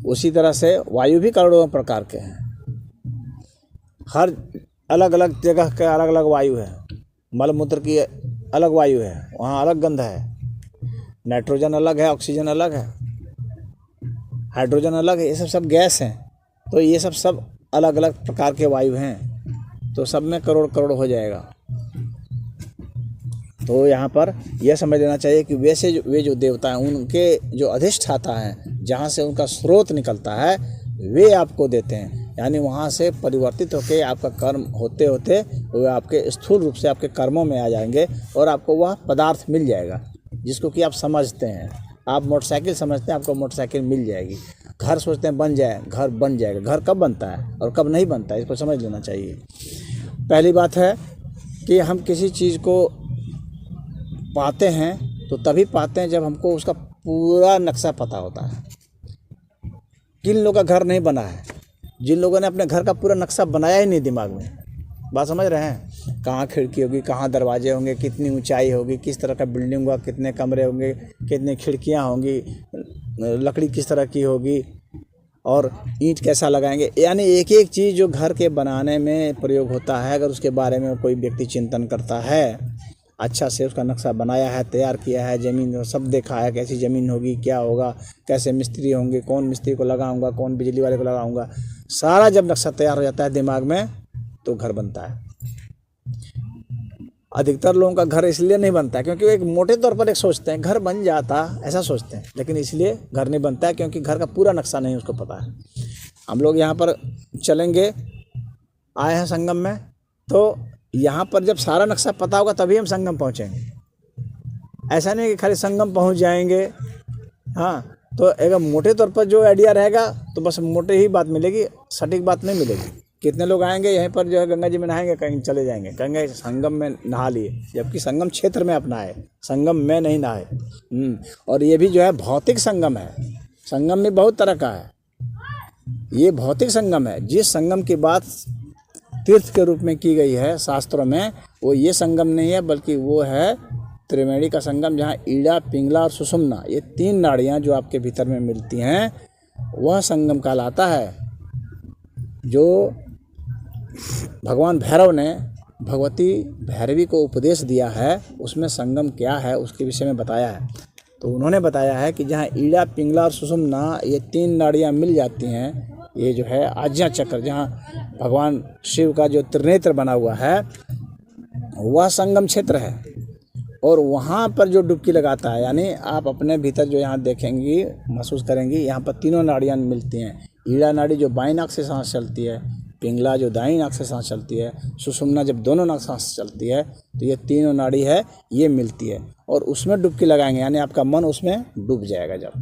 उसी तरह से वायु भी करोड़ों प्रकार के हैं। हर अलग अलग जगह के अलग अलग वायु है। मलमूत्र की अलग वायु है, वहाँ अलग गंध है। नाइट्रोजन अलग है, ऑक्सीजन अलग है, हाइड्रोजन अलग है। ये सब गैस हैं। तो ये सब अलग अलग प्रकार के वायु हैं। तो सब में करोड़ करोड़ हो जाएगा। तो यहाँ पर यह समझ लेना चाहिए कि वैसे वे जो देवता हैं उनके जो अधिष्ठाता हैं, जहाँ से उनका स्रोत निकलता है, वे आपको देते हैं। यानी वहाँ से परिवर्तित होकर आपका कर्म होते होते वे आपके स्थूल रूप से आपके कर्मों में आ जाएंगे और आपको वह पदार्थ मिल जाएगा जिसको कि आप समझते हैं। आप मोटरसाइकिल समझते हैं, आपको मोटरसाइकिल मिल जाएगी। घर सोचते हैं बन जाए, घर बन जाएगा। घर कब बनता है और कब नहीं बनता है, इसको समझ लेना चाहिए। पहली बात है कि हम किसी चीज़ को पाते हैं तो तभी पाते हैं जब हमको उसका पूरा नक्शा पता होता है। किन लोगों का घर नहीं बना है? जिन लोगों ने अपने घर का पूरा नक्शा बनाया ही नहीं दिमाग में। बात समझ रहे हैं? कहाँ खिड़की होगी, कहाँ दरवाजे होंगे, कितनी ऊंचाई होगी, किस तरह का बिल्डिंग होगा, कितने कमरे होंगे, कितनी खिड़कियाँ होंगी, लकड़ी किस तरह की होगी और ईंट कैसा लगाएंगे। यानी एक एक चीज़ जो घर के बनाने में प्रयोग होता है, अगर उसके बारे में कोई व्यक्ति चिंतन करता है, अच्छा से उसका नक्शा बनाया है, तैयार किया है, ज़मीन सब देखा है, कैसी ज़मीन होगी, क्या होगा, कैसे मिस्त्री होंगे, कौन मिस्त्री को लगाऊंगा, कौन बिजली वाले को लगाऊंगा, सारा जब नक्शा तैयार हो जाता है दिमाग में तो घर बनता है। अधिकतर लोगों का घर इसलिए नहीं बनता क्योंकि वो एक मोटे तौर पर एक सोचते हैं घर बन जाता, ऐसा सोचते हैं, लेकिन इसलिए घर नहीं बनता है क्योंकि घर का पूरा नक्शा नहीं उसको पता है। हम लोग यहाँ पर चलेंगे, आए हैं संगम में, तो यहाँ पर जब सारा नक्शा पता होगा तभी हम संगम पहुँचेंगे। ऐसा नहीं कि खाली संगम पहुँच जाएंगे। हाँ, तो अगर मोटे तौर पर जो आइडिया रहेगा तो बस मोटे ही बात मिलेगी, सटीक बात नहीं मिलेगी। कितने लोग आएंगे यहीं पर जो है गंगा जी में नहाएंगे, कहीं चले जाएंगे, कहेंगे संगम में नहा लिए, जबकि संगम क्षेत्र में अपना है, संगम में नहीं नहाए। और ये भी जो है भौतिक संगम है। संगम में बहुत तरह का है, ये भौतिक संगम है। जिस संगम की बात तीर्थ के रूप में की गई है शास्त्रों में, वो ये संगम नहीं है, बल्कि वो है त्रिवेणी का संगम, जहाँ ईड़ा, पिंगला और सुषुम्ना, ये 3 नाड़ियाँ जो आपके भीतर में मिलती हैं, वह संगम कहलाता है। जो भगवान भैरव ने भगवती भैरवी को उपदेश दिया है, उसमें संगम क्या है उसके विषय में बताया है। तो उन्होंने बताया है कि जहाँ ईड़ा, पिंगला और सुषुम्ना, ये 3 नाड़ियाँ मिल जाती हैं, ये जो है आज्ञा चक्र, जहाँ भगवान शिव का जो त्रिनेत्र बना हुआ है, वह संगम क्षेत्र है। और वहाँ पर जो डुबकी लगाता है, यानी आप अपने भीतर जो यहाँ देखेंगी, महसूस करेंगी, यहाँ पर 3 नाड़ियाँ मिलती हैं। ईड़ा नाड़ी जो बाईं नाक से सांस चलती है, पिंगला जो दाईं नाक से सांस चलती है, सुषुम्ना जब दोनों नाक सांस चलती है, तो ये 3 नाड़ी है, ये मिलती है। और उसमें डुबकी लगाएंगे, यानी आपका मन उसमें डूब जाएगा जब,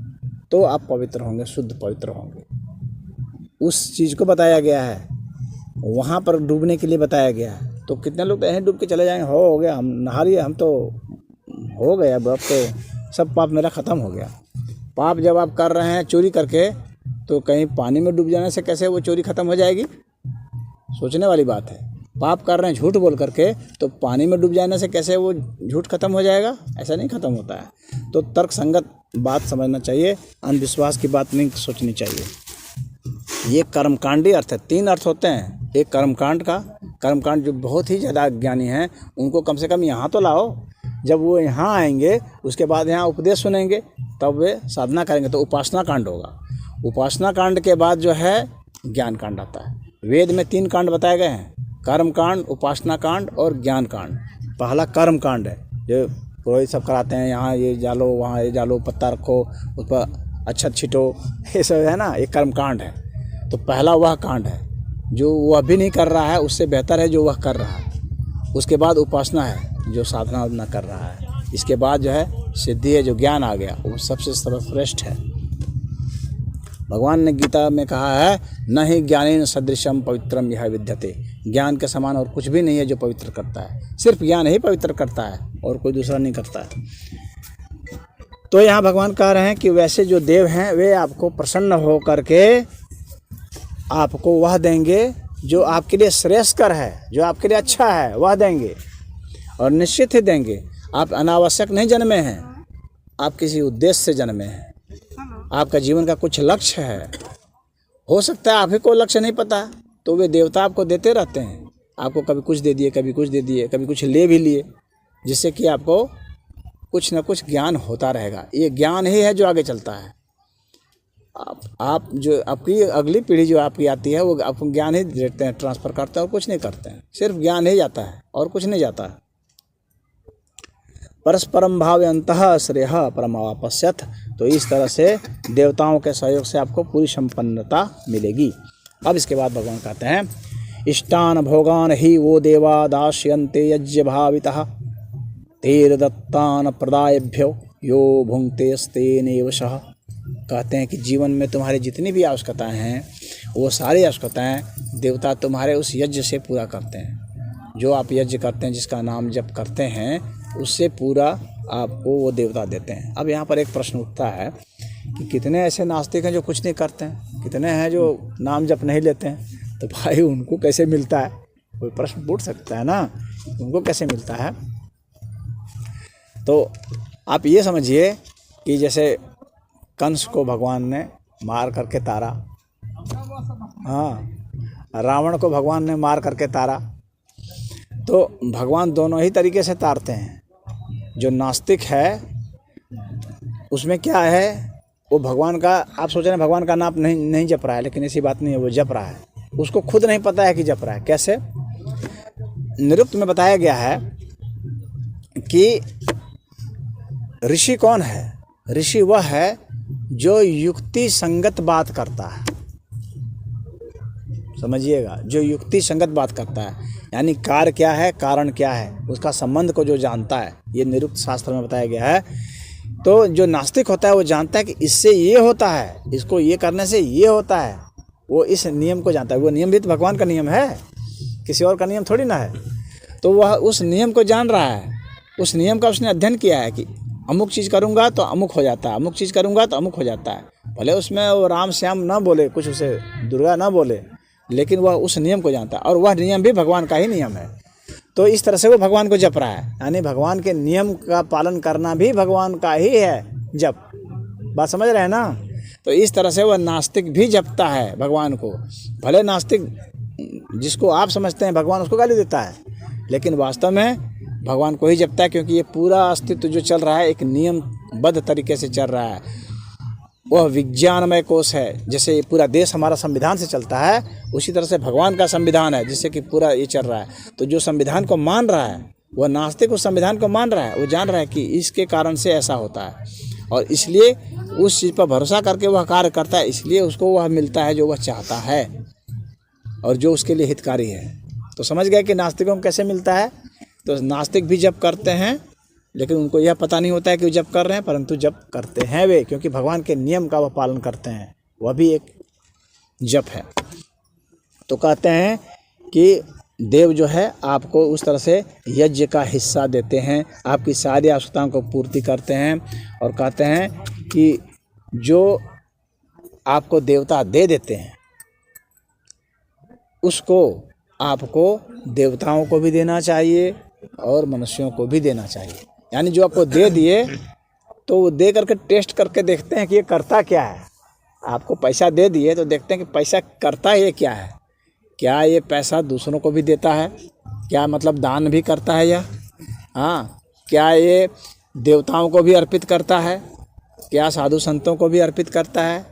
तो आप पवित्र होंगे, शुद्ध पवित्र होंगे। उस चीज़ को बताया गया है, वहाँ पर डूबने के लिए बताया गया है। तो कितने लोग तो यहीं डूब के चले जाएंगे, हो गया, हम नहा लिए, हम तो हो गया, अब तो सब पाप मेरा ख़त्म हो गया। पाप जब आप कर रहे हैं चोरी करके, तो कहीं पानी में डूब जाने से कैसे वो चोरी ख़त्म हो जाएगी? सोचने वाली बात है। पाप कर रहे हैं झूठ बोल करके, तो पानी में डूब जाने से कैसे वो झूठ खत्म हो जाएगा? ऐसा नहीं खत्म होता है। तो तर्क संगत बात समझना चाहिए, अंधविश्वास की बात नहीं सोचनी चाहिए। ये कर्मकांडी अर्थ है। 3 अर्थ होते हैं। एक कर्मकांड का, कर्मकांड जो बहुत ही ज़्यादा ज्ञानी हैं उनको कम से कम यहाँ तो लाओ। जब वो यहाँ आएंगे उसके बाद यहाँ उपदेश सुनेंगे, तब वे साधना करेंगे, तो उपासना कांड होगा। उपासना कांड के बाद जो है ज्ञान कांड आता है। वेद में 3 कांड बताए गए हैं, कर्म कांड, उपासना कांड और ज्ञान कांड। पहला कर्म कांड है, जो पुरोहित सब कराते हैं, यहाँ ये डालो, वहाँ ये डालो, पत्ता रखो, उस पर अक्षत छिटो, ये सब है ना, ये कर्म कांड है। तो पहला वह कांड है, जो वह भी नहीं कर रहा है उससे बेहतर है जो वह कर रहा है। उसके बाद उपासना है, जो साधना कर रहा है। इसके बाद जो है सिद्धि है, जो ज्ञान आ गया, वो सबसे सर्वश्रेष्ठ है। भगवान ने गीता में कहा है, न ही ज्ञानेन सदृशम पवित्रम यह विद्यते। ज्ञान के समान और कुछ भी नहीं है जो पवित्र करता है। सिर्फ ज्ञान ही पवित्र करता है और कोई दूसरा नहीं करता है। तो यहाँ भगवान कह रहे हैं कि वैसे जो देव हैं वे आपको प्रसन्न हो करके आपको वह देंगे जो आपके लिए श्रेयस्कर है, जो आपके लिए अच्छा है, वह देंगे। और निश्चित ही देंगे। आप अनावश्यक नहीं जन्मे हैं, आप किसी उद्देश्य से जन्मे हैं। आपका जीवन का कुछ लक्ष्य है। हो सकता है आप ही को लक्ष्य नहीं पता, तो वे देवता आपको देते रहते हैं। आपको कभी कुछ दे दिए, कभी कुछ दे दिए, कभी कुछ ले भी लिए, जिससे कि आपको कुछ न कुछ ज्ञान होता रहेगा। ये ज्ञान ही है जो आगे चलता है। आप जो आपकी अगली पीढ़ी जो आपकी आती है वो आपको ज्ञान ही देते हैं, ट्रांसफ़र करते हैं और कुछ नहीं करते हैं, सिर्फ ज्ञान ही जाता है और कुछ नहीं जाता है। परस्परम भावयन्तः श्रेयः परमावापस्यथ। तो इस तरह से देवताओं के सहयोग से आपको पूरी संपन्नता मिलेगी। अब इसके बाद भगवान कहते हैं इष्टान भोगान ही वो देवा दास्यन्ते यज्ञ भावितः तेर दत्तान प्रदायभ्यो यो भुंक्ते स्तेनेव शः। कहते हैं कि जीवन में तुम्हारी जितनी भी आवश्यकताएं हैं वो सारी आवश्यकताएं देवता तुम्हारे उस यज्ञ से पूरा करते हैं। जो आप यज्ञ करते हैं, जिसका नाम जप करते हैं, उससे पूरा आपको वो देवता देते हैं। अब यहाँ पर एक प्रश्न उठता है कि कितने ऐसे नास्तिक हैं जो कुछ नहीं करते हैं, कितने हैं जो नाम जप नहीं लेते हैं, तो भाई उनको कैसे मिलता है? कोई प्रश्न पूछ सकता है ना, उनको कैसे मिलता है? तो आप ये समझिए कि जैसे कंस को भगवान ने मार करके तारा, हाँ, रावण को भगवान ने मार करके तारा, तो भगवान दोनों ही तरीके से तारते हैं। जो नास्तिक है उसमें क्या है, वो भगवान का, आप सोच रहे हैं भगवान का नाम नहीं जप रहा है, लेकिन ऐसी बात नहीं है, वो जप रहा है, उसको खुद नहीं पता है कि जप रहा है। कैसे? निरुक्त में बताया गया है कि ऋषि कौन है? ऋषि वह है जो युक्ति संगत बात करता है। समझिएगा, जो युक्ति संगत बात करता है, यानी कार्य क्या है, कारण क्या है, उसका संबंध को जो जानता है, ये निरुक्त शास्त्र में बताया गया है। तो जो नास्तिक होता है वो जानता है कि इससे ये होता है, इसको ये करने से ये होता है, वो इस नियम को जानता है। वो नियम भी तो भगवान का नियम है, किसी और का नियम थोड़ी ना है। तो वह उस नियम को जान रहा है, उस नियम का उसने अध्ययन किया है कि अमुक चीज़ करूँगा तो अमुक हो जाता है, अमुक चीज़ करूँगा तो अमुक हो जाता है। भले उसमें वो राम श्याम ना बोले, कुछ उसे दुर्गा ना बोले, लेकिन वह उस नियम को जानता है, और वह नियम भी भगवान का ही नियम है। तो इस तरह से वो भगवान को जप रहा है, यानी भगवान के नियम का पालन करना भी भगवान का ही है जप। बात समझ रहे हैं ना? तो इस तरह से वह नास्तिक भी जपता है भगवान को। भले नास्तिक जिसको आप समझते हैं भगवान, उसको गाली देता है, लेकिन वास्तव में भगवान को ही जपता है, क्योंकि ये पूरा अस्तित्व जो चल रहा है एक नियमबद्ध तरीके से चल रहा है। वह विज्ञानमय कोश है। जैसे ये पूरा देश हमारा संविधान से चलता है, उसी तरह से भगवान का संविधान है, जिससे कि पूरा ये चल रहा है। तो जो संविधान को मान रहा है, वह नास्तिक उस संविधान को मान रहा है, वो जान रहा है कि इसके कारण से ऐसा होता है, और इसलिए उस चीज़ पर भरोसा करके वह कार्य करता है, इसलिए उसको वह मिलता है जो वह चाहता है और जो उसके लिए हितकारी है। तो समझ गए कि नास्तिकों को कैसे मिलता है? तो नास्तिक भी जप करते हैं, लेकिन उनको यह पता नहीं होता है कि वो जप कर रहे हैं, परंतु जप करते हैं वे, क्योंकि भगवान के नियम का वह पालन करते हैं, वह भी एक जप है। तो कहते हैं कि देव जो है आपको उस तरह से यज्ञ का हिस्सा देते हैं, आपकी सारी आवश्यकताओं को पूर्ति करते हैं, और कहते हैं कि जो आपको देवता दे देते हैं उसको आपको देवताओं को भी देना चाहिए और मनुष्यों को भी देना चाहिए। यानी जो आपको दे दिए तो वो दे करके टेस्ट करके देखते हैं कि ये करता क्या है। आपको पैसा दे दिए तो देखते हैं कि पैसा करता ये क्या है, क्या ये पैसा दूसरों को भी देता है, क्या मतलब दान भी करता है यह, हाँ, क्या ये देवताओं को भी अर्पित करता है, क्या साधु संतों को भी अर्पित करता है,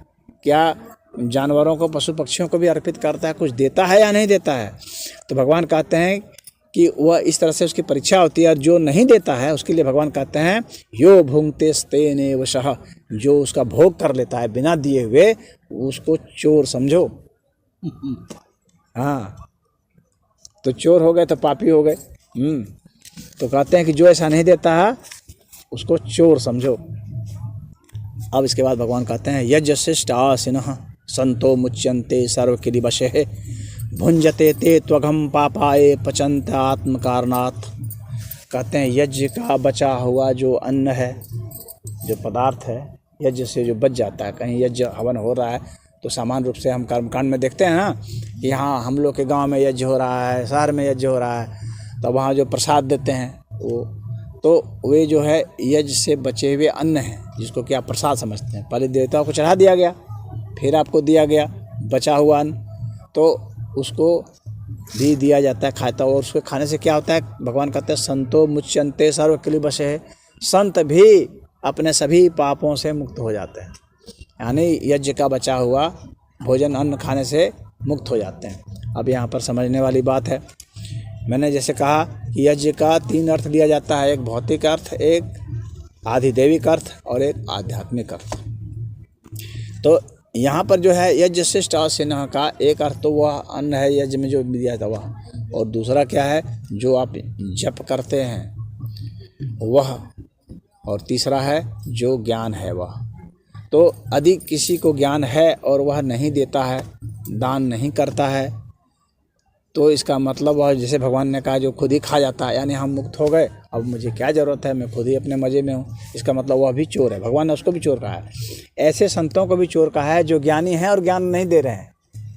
क्या जानवरों को, पशु पक्षियों को भी अर्पित करता है, कुछ देता है या नहीं देता है। तो भगवान कहते हैं कि वह इस तरह से उसकी परीक्षा होती है, और जो नहीं देता है उसके लिए भगवान कहते हैं यो भुंक्ते स्तेनेव शः, जो उसका भोग कर लेता है बिना दिए हुए उसको चोर समझो। हाँ, तो चोर हो गए तो पापी हो गए। तो कहते हैं कि जो ऐसा नहीं देता है उसको चोर समझो। अब इसके बाद भगवान कहते हैं यज्ञशिष्टासिनः संतो मुच्यन्ते सर्वकिलिवशः भुंजते ते त्वघम पापाये पचन्त आत्मकारणात्। कहते हैं यज्ञ का बचा हुआ जो अन्न है, जो पदार्थ है, यज्ञ से जो बच जाता है, कहीं यज्ञ हवन हो रहा है तो सामान्य रूप से हम कर्मकांड में देखते हैं ना कि यहाँ हम लोग के गांव में यज्ञ हो रहा है, शहर में यज्ञ हो रहा है, तो वहाँ जो प्रसाद देते हैं वो, तो वे जो है यज्ञ से बचे हुए अन्न हैं, जिसको कि आप प्रसाद समझते हैं। पहले देवताओं को चढ़ा दिया गया, फिर आपको दिया गया बचा हुआ अन्न, तो उसको भी दिया जाता है, खाता। और उसको खाने से क्या होता है? भगवान कहते हैं संतो मुच्यन्ते सर्वकिलिवशः, संत भी अपने सभी पापों से मुक्त हो जाते हैं। यानी यज्ञ का बचा हुआ भोजन अन्न खाने से मुक्त हो जाते हैं। अब यहाँ पर समझने वाली बात है, मैंने जैसे कहा कि यज्ञ का 3 अर्थ लिया जाता है, एक भौतिक अर्थ, एक आधिदैविक अर्थ और एक आध्यात्मिक अर्थ। तो यहाँ पर जो है यज्ञ शिष्ट आसीनः का एक अर्थ तो वह अन्न है यज्ञ में जो दिया था वह, और दूसरा क्या है जो आप जप करते हैं वह, और तीसरा है जो ज्ञान है वह। तो यदि किसी को ज्ञान है और वह नहीं देता है, दान नहीं करता है, तो इसका मतलब वह जैसे भगवान ने कहा जो खुद ही खा जाता है, यानी हम मुक्त हो गए, अब मुझे क्या ज़रूरत है, मैं खुद ही अपने मज़े में हूँ, इसका मतलब वह भी चोर है। भगवान ने उसको भी चोर कहा है। ऐसे संतों को भी चोर कहा है जो ज्ञानी हैं और ज्ञान नहीं दे रहे हैं,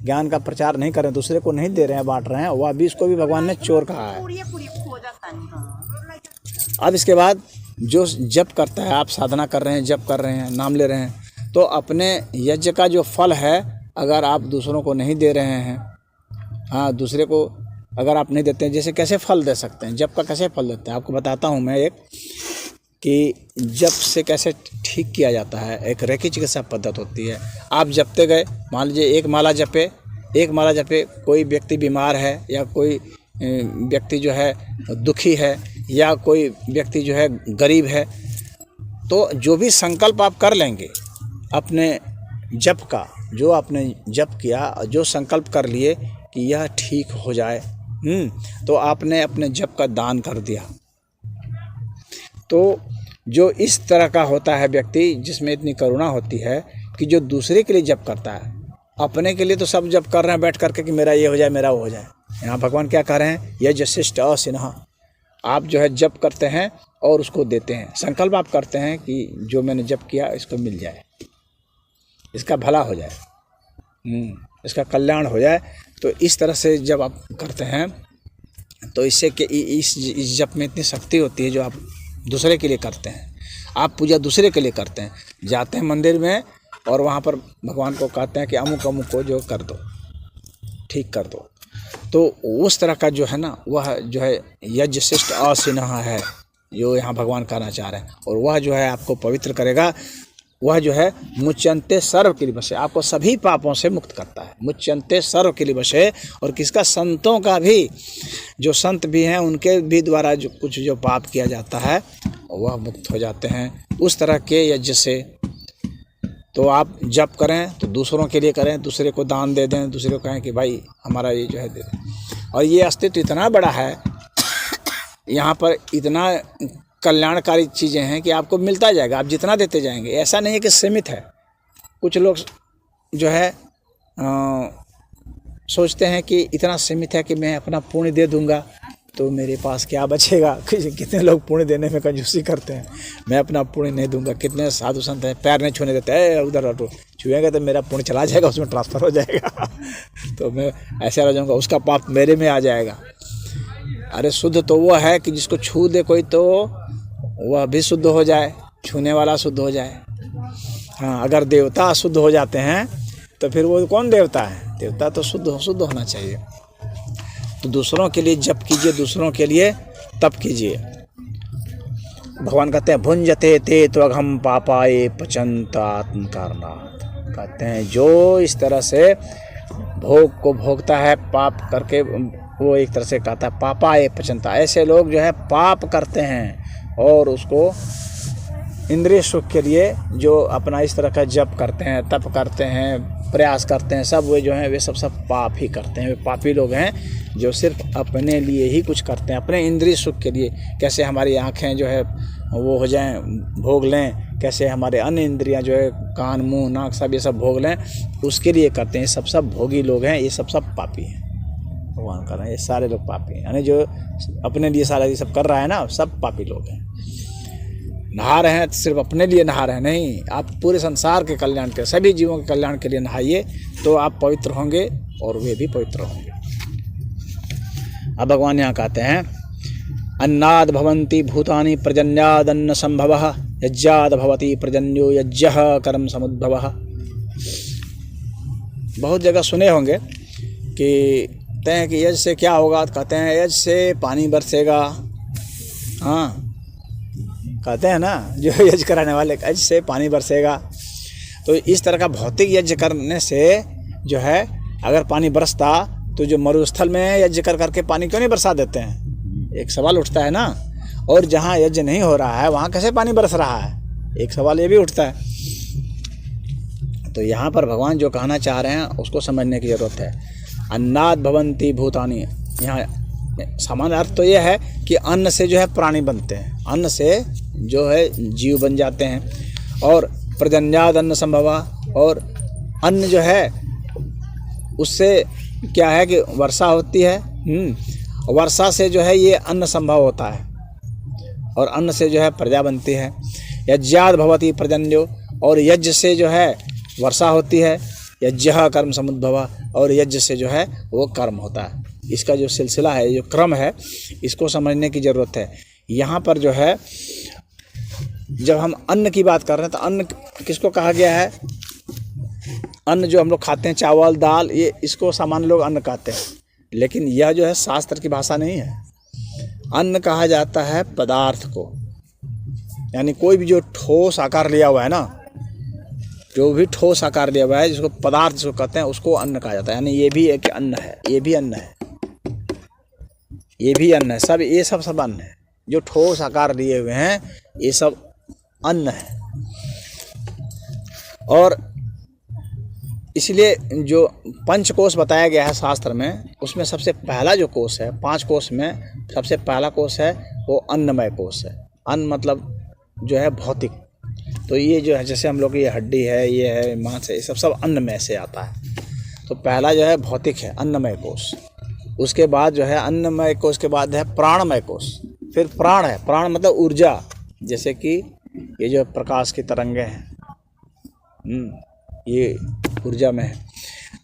ज्ञान का प्रचार नहीं कर रहे हैं, दूसरे को नहीं दे रहे हैं, बांट रहे हैं, वह भी, इसको भी भगवान ने चोर कहा है। अब इसके बाद जो जप करता है, आप साधना कर रहे हैं, जप कर रहे हैं, नाम ले रहे हैं, तो अपने यज्ञ का जो फल है अगर आप दूसरों को नहीं दे रहे हैं, हाँ दूसरे को अगर आप नहीं देते हैं, जैसे कैसे फल दे सकते हैं, जप का कैसे फल देते हैं, आपको बताता हूँ मैं एक, कि जप से कैसे ठीक किया जाता है। एक रेखी चिकित्सा पद्धति होती है। आप जपते गए, मान लीजिए एक माला जपे, कोई व्यक्ति बीमार है या कोई व्यक्ति जो है दुखी है या कोई व्यक्ति जो है गरीब है, तो जो भी संकल्प आप कर लेंगे अपने जप का, जो आपने जप किया, जो संकल्प कर लिए कि यह ठीक हो जाए, तो आपने अपने जप का दान कर दिया। तो जो इस तरह का होता है व्यक्ति जिसमें इतनी करुणा होती है कि जो दूसरे के लिए जप करता है, अपने के लिए तो सब जप कर रहे हैं बैठ करके कि मेरा ये हो जाए, मेरा वो हो जाए। यहाँ भगवान क्या कह रहे हैं, यज्ञ शिष्ट आसीनः, आप जो है जप करते हैं और उसको देते हैं, संकल्प आप करते हैं कि जो मैंने जप किया इसको मिल जाए, इसका भला हो जाए, इसका कल्याण हो जाए। तो इस तरह से जब आप करते हैं तो इससे कि इस जप में इतनी शक्ति होती है जो आप दूसरे के लिए करते हैं, आप पूजा दूसरे के लिए करते हैं, जाते हैं मंदिर में और वहाँ पर भगवान को कहते हैं कि अमुक अमुक को जो कर दो, ठीक कर दो। तो उस तरह का जो है ना, वह जो है यज्ञ शिष्ट आसीनः है, जो यहाँ भगवान कहना चाह रहे हैं। और वह जो है आपको पवित्र करेगा, वह जो है मुच्यन्ते सर्व किलिबसे, आपको सभी पापों से मुक्त करता है। मुच्यन्ते सर्व किलिबसे, और किसका, संतों का भी, जो संत भी हैं उनके भी द्वारा जो कुछ जो पाप किया जाता है वह मुक्त हो जाते हैं उस तरह के यज्ञ से। तो आप जप करें तो दूसरों के लिए करें, दूसरे को दान दे दें, दूसरे को कहें कि भाई हमारा ये जो है दे दें। और ये अस्तित्व इतना बड़ा है, यहाँ पर इतना कल्याणकारी चीज़ें हैं कि आपको मिलता जाएगा, आप जितना देते जाएंगे। ऐसा नहीं है कि सीमित है। कुछ लोग जो है सोचते हैं कि इतना सीमित है कि मैं अपना पुण्य दे दूंगा तो मेरे पास क्या बचेगा। कितने लोग पुण्य देने में कंजूसी करते हैं, मैं अपना पुण्य नहीं दूंगा। कितने साधु संत हैं पैर नहीं छूने देते, उधर हटो, छुएंगे तो मेरा पुण्य चला जाएगा, उसमें ट्रांसफ़र हो जाएगा तो मैं ऐसे हो जाऊँगा, उसका पाप मेरे में आ जाएगा। अरे शुद्ध तो वो है कि जिसको छू दे कोई तो वह भी शुद्ध हो जाए, छूने वाला शुद्ध हो जाए। हाँ, अगर देवता शुद्ध हो जाते हैं तो फिर वो कौन देवता है? देवता तो शुद्ध होना चाहिए। तो दूसरों के लिए जप कीजिए, दूसरों के लिए तप कीजिए। भगवान कहते हैं भुंजते ते त्वघम पापाये पचंत आत्म कारणात्, कहते हैं जो इस तरह से भोग को भोगता है पाप करके, वो एक तरह से कहता है पापाये पचंता, ऐसे लोग जो है पाप करते हैं और उसको इंद्रिय सुख के लिए जो अपना इस तरह का जप करते हैं, तप करते हैं, प्रयास करते हैं, सब वे जो हैं वे सब पाप ही करते हैं। वे पापी लोग हैं जो सिर्फ अपने लिए ही कुछ करते हैं, अपने इंद्रिय सुख के लिए। कैसे हमारी आँखें जो है वो हो जाएं, भोग लें, कैसे हमारे अन्य इंद्रियां जो है कान मुंह नाक सब ये सब भोग लें, उसके लिए करते हैं। सब भोगी लोग हैं, ये सब पापी हैं। भगवान कर रहे हैं ये सारे लोग पापी हैं, यानी जो अपने लिए सारा ये सब कर रहा है ना, सब पापी लोग हैं। नहा रहे हैं सिर्फ अपने लिए नहा रहे हैं, नहीं, आप पूरे संसार के कल्याण के, सभी जीवों के कल्याण के लिए नहाइए, तो आप पवित्र होंगे और वे भी पवित्र होंगे। अब भगवान यहाँ कहते हैं अन्नाद भवन्ति भूतानि पर्जन्यादन्न संभवः यज्ञाद भवति पर्जन्यो यज्ञः कर्म समुद्भवः। बहुत जगह सुने होंगे कि कहते हैं कि यज्ञ से क्या होगा, तो कहते हैं यज्ञ से पानी बरसेगा। हाँ, कहते हैं ना जो यज्ञ कराने वाले, यज्ञ से पानी बरसेगा। तो इस तरह का भौतिक यज्ञ करने से जो है, अगर पानी बरसता तो जो मरुस्थल में यज्ञ कर करके पानी क्यों नहीं बरसा देते हैं, एक सवाल उठता है ना। और जहाँ यज्ञ नहीं हो रहा है वहाँ कैसे पानी बरस रहा है, एक सवाल ये भी उठता है। तो यहाँ पर भगवान जो कहना चाह रहे हैं उसको समझने की ज़रूरत है। अन्नाद भवन्ति भूतानि, यहाँ सामान्य अर्थ तो यह है कि अन्न से जो है प्राणी बनते हैं, अन्न से जो है जीव बन जाते हैं। और पर्जन्याद अन्न संभवा, और अन्न जो है उससे क्या है कि वर्षा होती है, वर्षा से जो है ये अन्न संभव होता है, और अन्न से जो है प्रजा बनती है। यज्ञाद भवति पर्जन्यो, और यज्ञ से जो है वर्षा होती है। यज्ञ कर्म समुद्भवा, और यज्ञ से जो है वो कर्म होता है। इसका जो सिलसिला है, जो क्रम है, इसको समझने की ज़रूरत है। यहाँ पर जो है जब हम अन्न की बात कर रहे हैं तो अन्न किसको कहा गया है, अन्न जो हम लोग खाते हैं, चावल दाल, ये इसको सामान्य लोग अन्न कहते हैं, लेकिन यह जो है शास्त्र की भाषा नहीं है। अन्न कहा जाता है पदार्थ को, यानी कोई भी जो ठोस आकार लिया हुआ है ना, जो भी ठोस आकार लिया हुआ है, जिसको पदार्थ जिसको कहते हैं, उसको अन्न कहा जाता है। यानी ये भी एक अन्न है, ये भी अन्न है, ये भी अन्न है, सब ये सब अन्न है। जो ठोस आकार लिए हुए हैं ये सब अन्न है। और इसलिए जो पंचकोश बताया गया है शास्त्र में, उसमें सबसे पहला जो कोश है, 5 कोश में सबसे पहला कोश है वो अन्नमय कोश है। अन्न मतलब जो है भौतिक, तो ये जो है जैसे हम लोग की ये हड्डी है, ये है मांस है, ये सब अन्न में से आता है। तो पहला जो है भौतिक है अन्नमय कोश, उसके बाद जो है अन्नमय कोश के बाद है प्राणमय कोश, फिर प्राण है, प्राण मतलब ऊर्जा, जैसे कि ये जो प्रकाश की तरंगे हैं, ये ऊर्जा में है।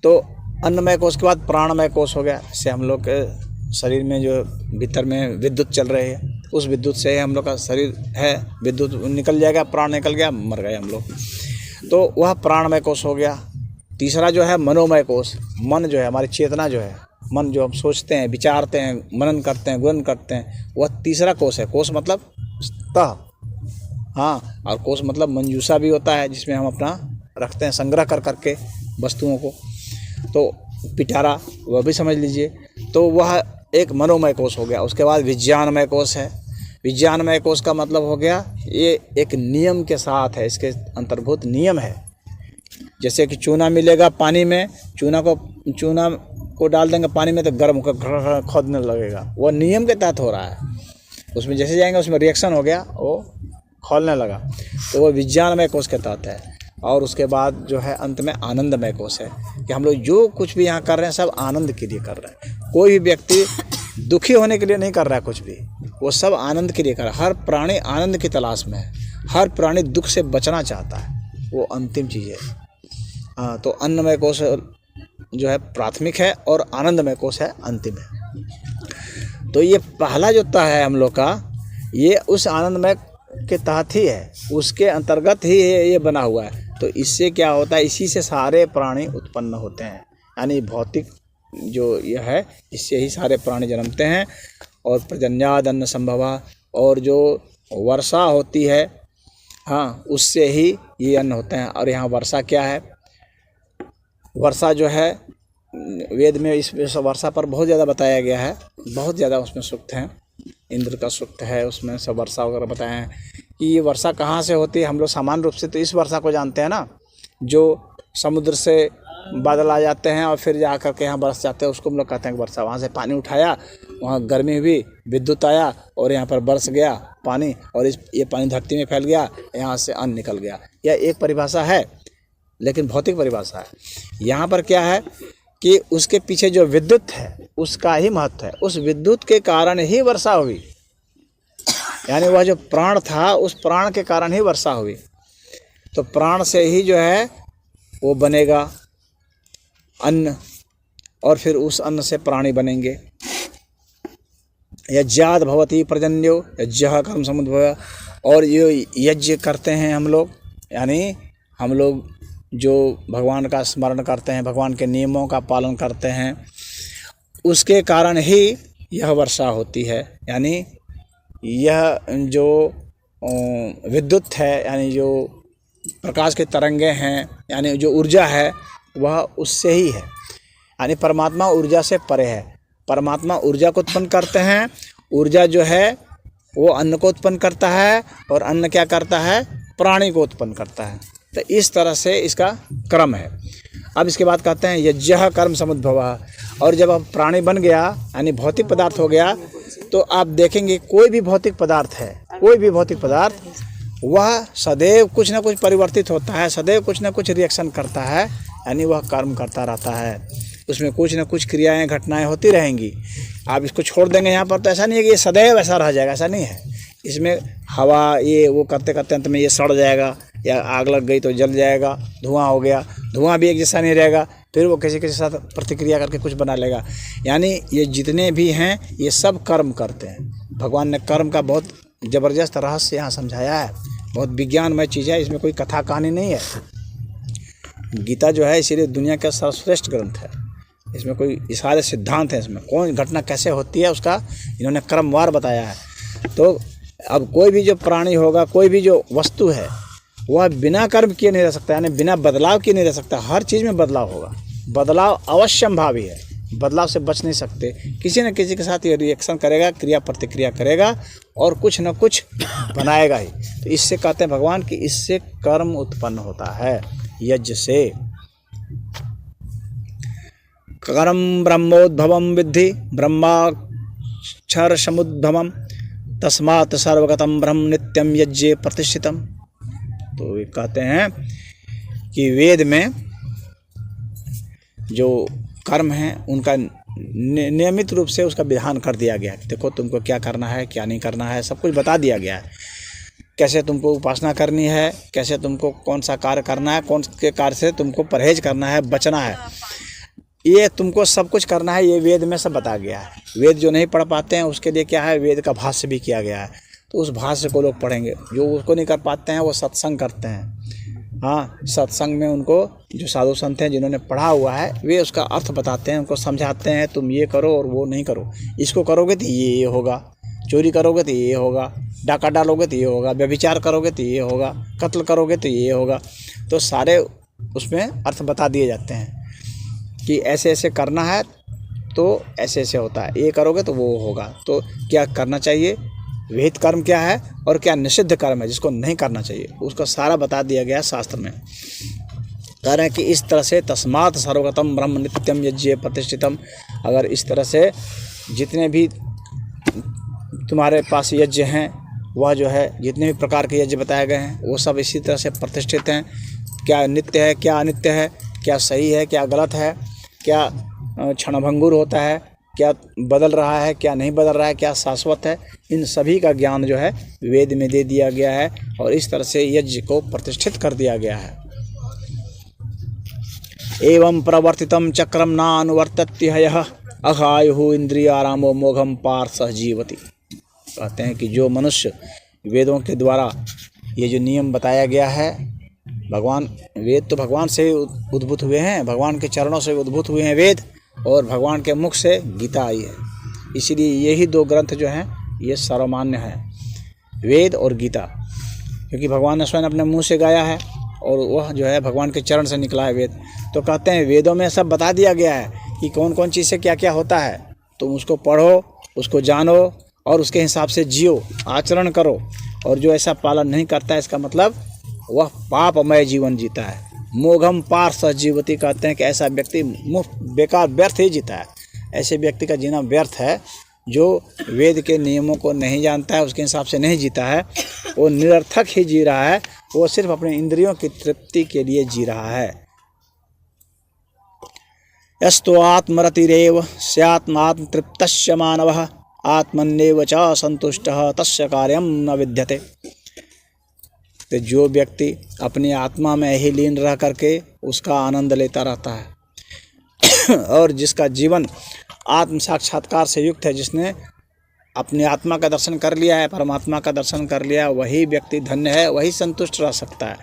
तो अन्नमय कोश के बाद प्राणमय कोश हो गया, इससे हम लोग के शरीर में जो भीतर में विद्युत चल रही है, उस विद्युत से हम लोग का शरीर है, विद्युत निकल जाएगा, प्राण निकल गया, मर गए हम लोग, तो वह प्राणमय कोश हो गया। तीसरा जो है मनोमय कोश, मन जो है हमारी चेतना जो है, मन जो हम सोचते हैं, विचारते हैं, मनन करते हैं, गुणन करते हैं, वह तीसरा कोश है। कोश मतलब तह, हाँ, और कोश मतलब मंजूषा भी होता है, जिसमें हम अपना रखते हैं संग्रह कर करके वस्तुओं को, तो पिटारा वह भी समझ लीजिए। तो वह एक मनोमय कोश हो गया। उसके बाद विज्ञानमय कोश है। विज्ञानमय कोश का मतलब हो गया ये एक नियम के साथ है, इसके अंतर्भूत नियम है। जैसे कि चूना मिलेगा पानी में, चूना को डाल देंगे पानी में तो गर्म होकर खोदने लगेगा, वो नियम के तहत हो रहा है। उसमें जैसे जाएंगे उसमें रिएक्शन हो गया, वो खोलने लगा, तो वो विज्ञानमय कोश के तहत है। और उसके बाद जो है अंत में आनंदमय कोश है, कि हम लोग जो कुछ भी यहाँ कर रहे हैं सब आनंद के लिए कर रहे हैं। कोई भी व्यक्ति दुखी होने के लिए नहीं कर रहा है कुछ भी, वो सब आनंद के लिए कर रहा है। हर प्राणी आनंद की तलाश में है, हर प्राणी दुख से बचना चाहता है, वो अंतिम चीज़ है। हाँ, तो अन्नमय कोश जो है प्राथमिक है और आनंदमय कोश है अंतिम है। तो ये पहला जो तह है हम लोग का, ये उस आनंदमय के तहत ही है, उसके अंतर्गत ही ये बना हुआ है। तो इससे क्या होता है, इसी से सारे प्राणी उत्पन्न होते हैं, यानी भौतिक जो यह है इससे ही सारे प्राणी जन्मते हैं। और पर्जन्याद अन्न संभवा, और जो वर्षा होती है, हाँ, उससे ही ये अन्न होते हैं। और यहाँ वर्षा क्या है, वर्षा जो है वेद में इस वर्षा पर बहुत ज़्यादा बताया गया है, बहुत ज़्यादा उसमें सूक्त हैं। इंद्र का सूक्त है, उसमें सब वर्षा वगैरह बताए हैं कि ये वर्षा कहाँ से होती है। हम लोग सामान्य रूप से तो इस वर्षा को जानते हैं ना, जो समुद्र से बादल आ जाते हैं और फिर जा कर के यहाँ बरस जाते हैं, उसको हम लोग कहते हैं वर्षा। वहाँ से पानी उठाया, वहाँ गर्मी हुई, विद्युत आया और यहाँ पर बरस गया पानी, और ये पानी धरती में फैल गया, यहाँ से अन्न निकल गया। यह एक परिभाषा है, लेकिन भौतिक परिभाषा है। यहाँ पर क्या है कि उसके पीछे जो विद्युत है उसका ही महत्व है। उस विद्युत के कारण ही वर्षा हुई, यानी वह जो प्राण था उस प्राण के कारण ही वर्षा हुई। तो प्राण से ही जो है वो बनेगा अन्न, और फिर उस अन्न से प्राणी बनेंगे। यज्ञाद भवति पर्जन्यो, यज्ञ कर्म समुद्भव। और ये यज्ञ करते हैं हम लोग, यानी हम लोग जो भगवान का स्मरण करते हैं, भगवान के नियमों का पालन करते हैं, उसके कारण ही यह वर्षा होती है। यानी यह जो विद्युत है, यानी जो प्रकाश के तरंगे हैं, यानी जो ऊर्जा है वह उससे ही है। यानी परमात्मा ऊर्जा से परे है। परमात्मा ऊर्जा को उत्पन्न करते हैं, ऊर्जा जो है वो अन्न को उत्पन्न करता है, और अन्न क्या करता है, प्राणी को उत्पन्न करता है। तो इस तरह से इसका क्रम है। अब इसके बाद कहते हैं यज्ञः कर्म समुद्भवः। और जब अब प्राणी बन गया, यानी भौतिक पदार्थ हो गया, तो आप देखेंगे कोई भी भौतिक पदार्थ है, कोई भी भौतिक पदार्थ, वह सदैव कुछ ना कुछ परिवर्तित होता है, सदैव कुछ ना कुछ रिएक्शन करता है, यानी वह कर्म करता रहता है। उसमें कुछ ना कुछ क्रियाएं घटनाएं होती रहेंगी। आप इसको छोड़ देंगे यहाँ पर तो ऐसा नहीं है कि ये सदैव ऐसा रह जाएगा, ऐसा नहीं है। इसमें हवा ये वो करते करते अंत में ये सड़ जाएगा, या आग लग गई तो जल जाएगा, धुआं हो गया, धुआं भी एक जैसा नहीं रहेगा, फिर वो किसी के साथ प्रतिक्रिया करके कुछ बना लेगा। यानी ये जितने भी हैं ये सब कर्म करते हैं। भगवान ने कर्म का बहुत ज़बरदस्त रहस्य यहाँ समझाया है, बहुत विज्ञानमय चीज़ है, इसमें कोई कथा कहानी नहीं है। गीता जो है इसीलिए दुनिया का सर्वश्रेष्ठ ग्रंथ है। इसमें कोई सारे सिद्धांत हैं, इसमें कौन घटना कैसे होती है उसका इन्होंने क्रमवार बताया है। तो अब कोई भी जो प्राणी होगा, कोई भी जो वस्तु है, वह बिना कर्म किए नहीं रह सकता, यानी बिना बदलाव किए नहीं रह सकता। हर चीज़ में बदलाव होगा, बदलाव अवश्यंभावी है, बदलाव से बच नहीं सकते। किसी न किसी के साथ ये रिएक्शन करेगा, क्रिया प्रतिक्रिया करेगा और कुछ न कुछ बनाएगा ही। तो इससे कहते हैं भगवान कि इससे कर्म उत्पन्न होता है, यज्ञ से। कर्म ब्रह्मोद्भवम विद्धि ब्रह्माक्षर समुद्भवम तस्मात् सर्वगतम ब्रह्म नित्यम यज्ञे प्रतिष्ठितम। तो ये कहते हैं कि वेद में जो कर्म है उनका नियमित रूप से उसका विधान कर दिया गया है। देखो तुमको क्या करना है, क्या नहीं करना है, सब कुछ बता दिया गया है। कैसे तुमको उपासना करनी है, कैसे तुमको कौन सा कार्य करना है, कौन के कार्य से तुमको परहेज करना है, बचना है, ये तुमको सब कुछ करना है। ये वेद में सब बता गया है। वेद जो नहीं पढ़ पाते हैं उसके लिए क्या है, वेद का भाष्य भी किया गया है, तो उस भाष्य को लोग पढ़ेंगे। जो उसको नहीं कर पाते हैं वो सत्संग करते हैं। हाँ, सत्संग में उनको जो साधु संत हैं जिन्होंने पढ़ा हुआ है वे उसका अर्थ बताते हैं, उनको समझाते हैं तुम ये करो और वो नहीं करो, इसको करोगे तो ये होगा, चोरी करोगे तो ये होगा, डाका डालोगे तो ये होगा, व्यभिचार करोगे तो ये होगा, कत्ल करोगे तो ये होगा। तो सारे उसमें अर्थ बता दिए जाते हैं कि ऐसे ऐसे करना है तो ऐसे ऐसे होता है, ये करोगे तो वो होगा। तो क्या करना चाहिए, विहित कर्म क्या है और क्या निषिद्ध कर्म है जिसको नहीं करना चाहिए, उसका सारा बता दिया गया है शास्त्र में। कह रहे हैं कि इस तरह से तस्मात् सर्वगतम ब्रह्म नित्यम यज्ञे प्रतिष्ठितम। अगर इस तरह से जितने भी तुम्हारे पास यज्ञ हैं, वह जो है जितने भी प्रकार के यज्ञ बताए गए हैं वो सब इसी तरह से प्रतिष्ठित हैं। क्या नित्य है, क्या अनित्य है, क्या सही है, क्या गलत है, क्या क्षणभंगुर होता है, क्या बदल रहा है, क्या नहीं बदल रहा है, क्या शाश्वत है, इन सभी का ज्ञान जो है वेद में दे दिया गया है और इस तरह से यज्ञ को प्रतिष्ठित कर दिया गया है। एवं प्रवर्तितम चक्रम नानुवर्तत्यः अघायुः इंद्रियारामो मोघम पार्थ जीवति। कहते हैं कि जो मनुष्य वेदों के द्वारा ये जो नियम बताया गया है, भगवान, वेद तो भगवान से उद्भूत हुए हैं, भगवान के चरणों से उद्भूत हुए हैं वेद, और भगवान के मुख से गीता आई है। इसीलिए यही दो ग्रंथ जो हैं ये सर्वमान्य है, वेद और गीता, क्योंकि भगवान ने स्वयं अपने मुंह से गाया है और वह जो है भगवान के चरण से निकला है वेद। तो कहते हैं वेदों में सब बता दिया गया है कि कौन कौन चीज़ से क्या क्या होता है। तुम उसको पढ़ो, उसको जानो और उसके हिसाब से जियो, आचरण करो। और जो ऐसा पालन नहीं करता है इसका मतलब वह पापमय जीवन जीता है। मोघम पार्थ जीवति। कहते हैं कि ऐसा व्यक्ति मुफ्त बेकार व्यर्थ ही जीता है। ऐसे व्यक्ति का जीना व्यर्थ है जो वेद के नियमों को नहीं जानता है, उसके हिसाब से नहीं जीता है, वो निरर्थक ही जी रहा है, वो सिर्फ अपने इंद्रियों की तृप्ति के लिए जी रहा है। यस्तो आत्मरतिरेव स्यात्मात्म तृप्तस्य मानवः आत्मन्येव च संतुष्टः तस्य कार्यं न विद्यते। तो जो व्यक्ति अपनी आत्मा में ही लीन रह करके उसका आनंद लेता रहता है और जिसका जीवन आत्म साक्षात्कार से युक्त है, जिसने अपनी आत्मा का दर्शन कर लिया है, परमात्मा का दर्शन कर लिया, वही व्यक्ति धन्य है, वही संतुष्ट रह सकता है।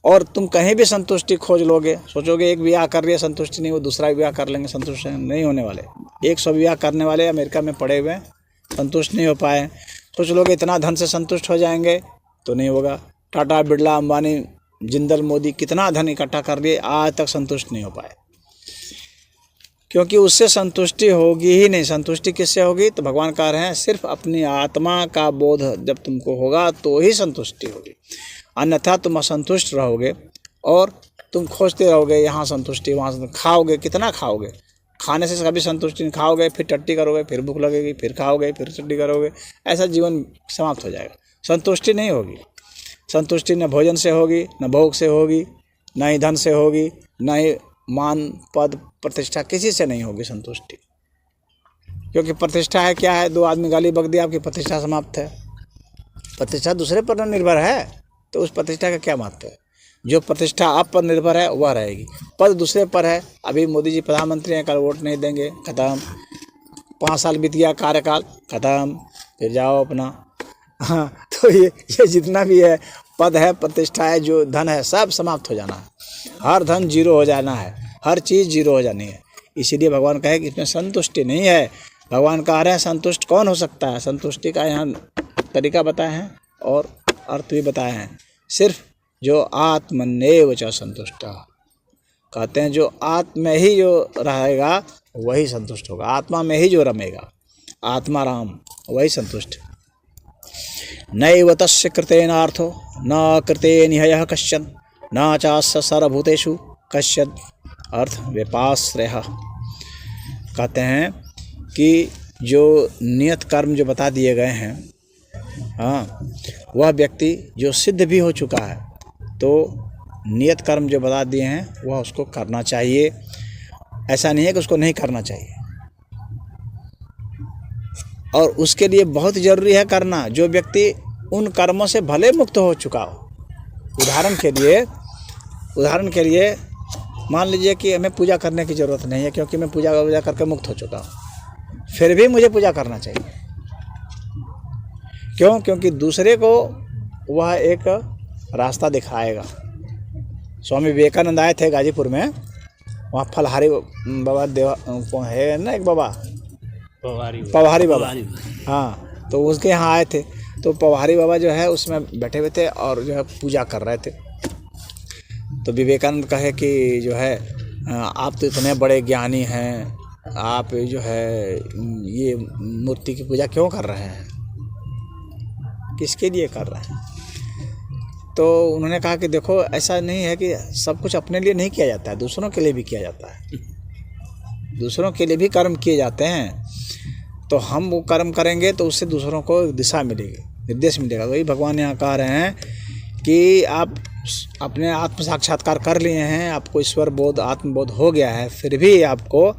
और तुम कहीं भी संतुष्टि खोज लोगे, सोचोगे एक विवाह कर लिया संतुष्टि नहीं, वो दूसरा विवाह कर लेंगे, संतुष्ट नहीं होने वाले। 100 विवाह करने वाले अमेरिका में पड़े हुए संतुष्ट नहीं हो पाए। सोच लोगे इतना धन से संतुष्ट हो जाएंगे, तो नहीं होगा। टाटा, बिरला, अंबानी जिंदल मोदी कितना धन इकट्ठा कर लिए, आज तक संतुष्ट नहीं हो पाए, क्योंकि उससे संतुष्टि होगी ही नहीं। संतुष्टि किससे होगी? तो भगवान कह रहे हैं सिर्फ अपनी आत्मा का बोध जब तुमको होगा तो ही संतुष्टि होगी, अन्यथा तुम असंतुष्ट रहोगे और तुम खोजते रहोगे, यहाँ संतुष्टि वहाँ संतुष्टि। खाओगे, कितना खाओगे? खाने से कभी संतुष्टि नहीं, खाओगे फिर टट्टी करोगे, फिर भूख लगेगी, फिर खाओगे फिर टट्टी करोगे, ऐसा जीवन समाप्त हो जाएगा। संतुष्टि नहीं होगी। संतुष्टि न भोजन से होगी, न भोग से होगी, न ही धन से होगी, न ही मान पद प्रतिष्ठा, किसी से नहीं होगी संतुष्टि। क्योंकि प्रतिष्ठा है क्या है? दो आदमी गाली बक दिया, आपकी प्रतिष्ठा समाप्त है। प्रतिष्ठा दूसरे पर निर्भर है, तो उस प्रतिष्ठा का क्या महत्व है? जो प्रतिष्ठा आप पर निर्भर है वह रहेगी, पद दूसरे पर है। अभी मोदी जी प्रधानमंत्री हैं, कल वोट नहीं देंगे, खत्म। 5 साल बीत गया कार्यकाल, खत्म, फिर जाओ अपना। हाँ, तो ये जितना भी है, पद है, प्रतिष्ठा है, जो धन है, सब समाप्त हो जाना है। हर धन जीरो हो जाना है, हर चीज़ जीरो हो जानी है। इसीलिए भगवान कहे कि इसमें संतुष्टि नहीं है। भगवान कह रहे हैं संतुष्ट कौन हो सकता है? संतुष्टि का यहाँ तरीका बताए हैं और अर्थ भी बताए हैं। सिर्फ जो आत्मन्येव च संतुष्ट, कहते हैं जो आत्म में ही जो रहेगा वही संतुष्ट होगा, आत्मा में ही जो रमेगा, आत्मा राम, वही संतुष्ट। नैव तस्य कृतेनार्थो न कृतेन ह्ययः कश्चन न चास्य सर्वभूतेषु कश्चित् अर्थ व्यपाश्रयः। कहते हैं कि जो नियत कर्म जो बता दिए गए हैं, हाँ, वह व्यक्ति जो सिद्ध भी हो चुका है, तो नियत कर्म जो बता दिए हैं वह उसको करना चाहिए। ऐसा नहीं है कि उसको नहीं करना चाहिए, और उसके लिए बहुत ज़रूरी है करना जो व्यक्ति उन कर्मों से भले मुक्त हो चुका हो। उदाहरण के लिए मान लीजिए कि हमें पूजा करने की ज़रूरत नहीं है, क्योंकि मैं पूजा करके मुक्त हो चुका हूँ, फिर भी मुझे पूजा करना चाहिए। क्यों? क्योंकि दूसरे को वह एक रास्ता दिखाएगा। स्वामी विवेकानंद आए थे गाजीपुर में, वहाँ फलहारी बाबा देवा है ना, एक बाबा पवहारी बाबा, हाँ, तो उसके यहाँ आए थे। तो पवहारी बाबा जो है उसमें बैठे हुए थे और जो है पूजा कर रहे थे। तो विवेकानंद कहे कि जो है आप तो इतने बड़े ज्ञानी हैं, आप जो है ये मूर्ति की पूजा क्यों कर रहे हैं, किसके लिए कर रहे हैं? तो उन्होंने कहा कि देखो, ऐसा नहीं है कि सब कुछ अपने लिए नहीं किया जाता है, दूसरों के लिए भी किया जाता है, दूसरों के लिए भी कर्म किए जाते हैं। तो हम वो कर्म करेंगे तो उससे दूसरों को दिशा मिलेगी, निर्देश मिलेगा। वही भगवान यहाँ कह रहे हैं कि आप अपने आत्म साक्षात्कार कर लिए हैं, आपको ईश्वर बोध, आत्मबोध हो गया है, फिर भी आपको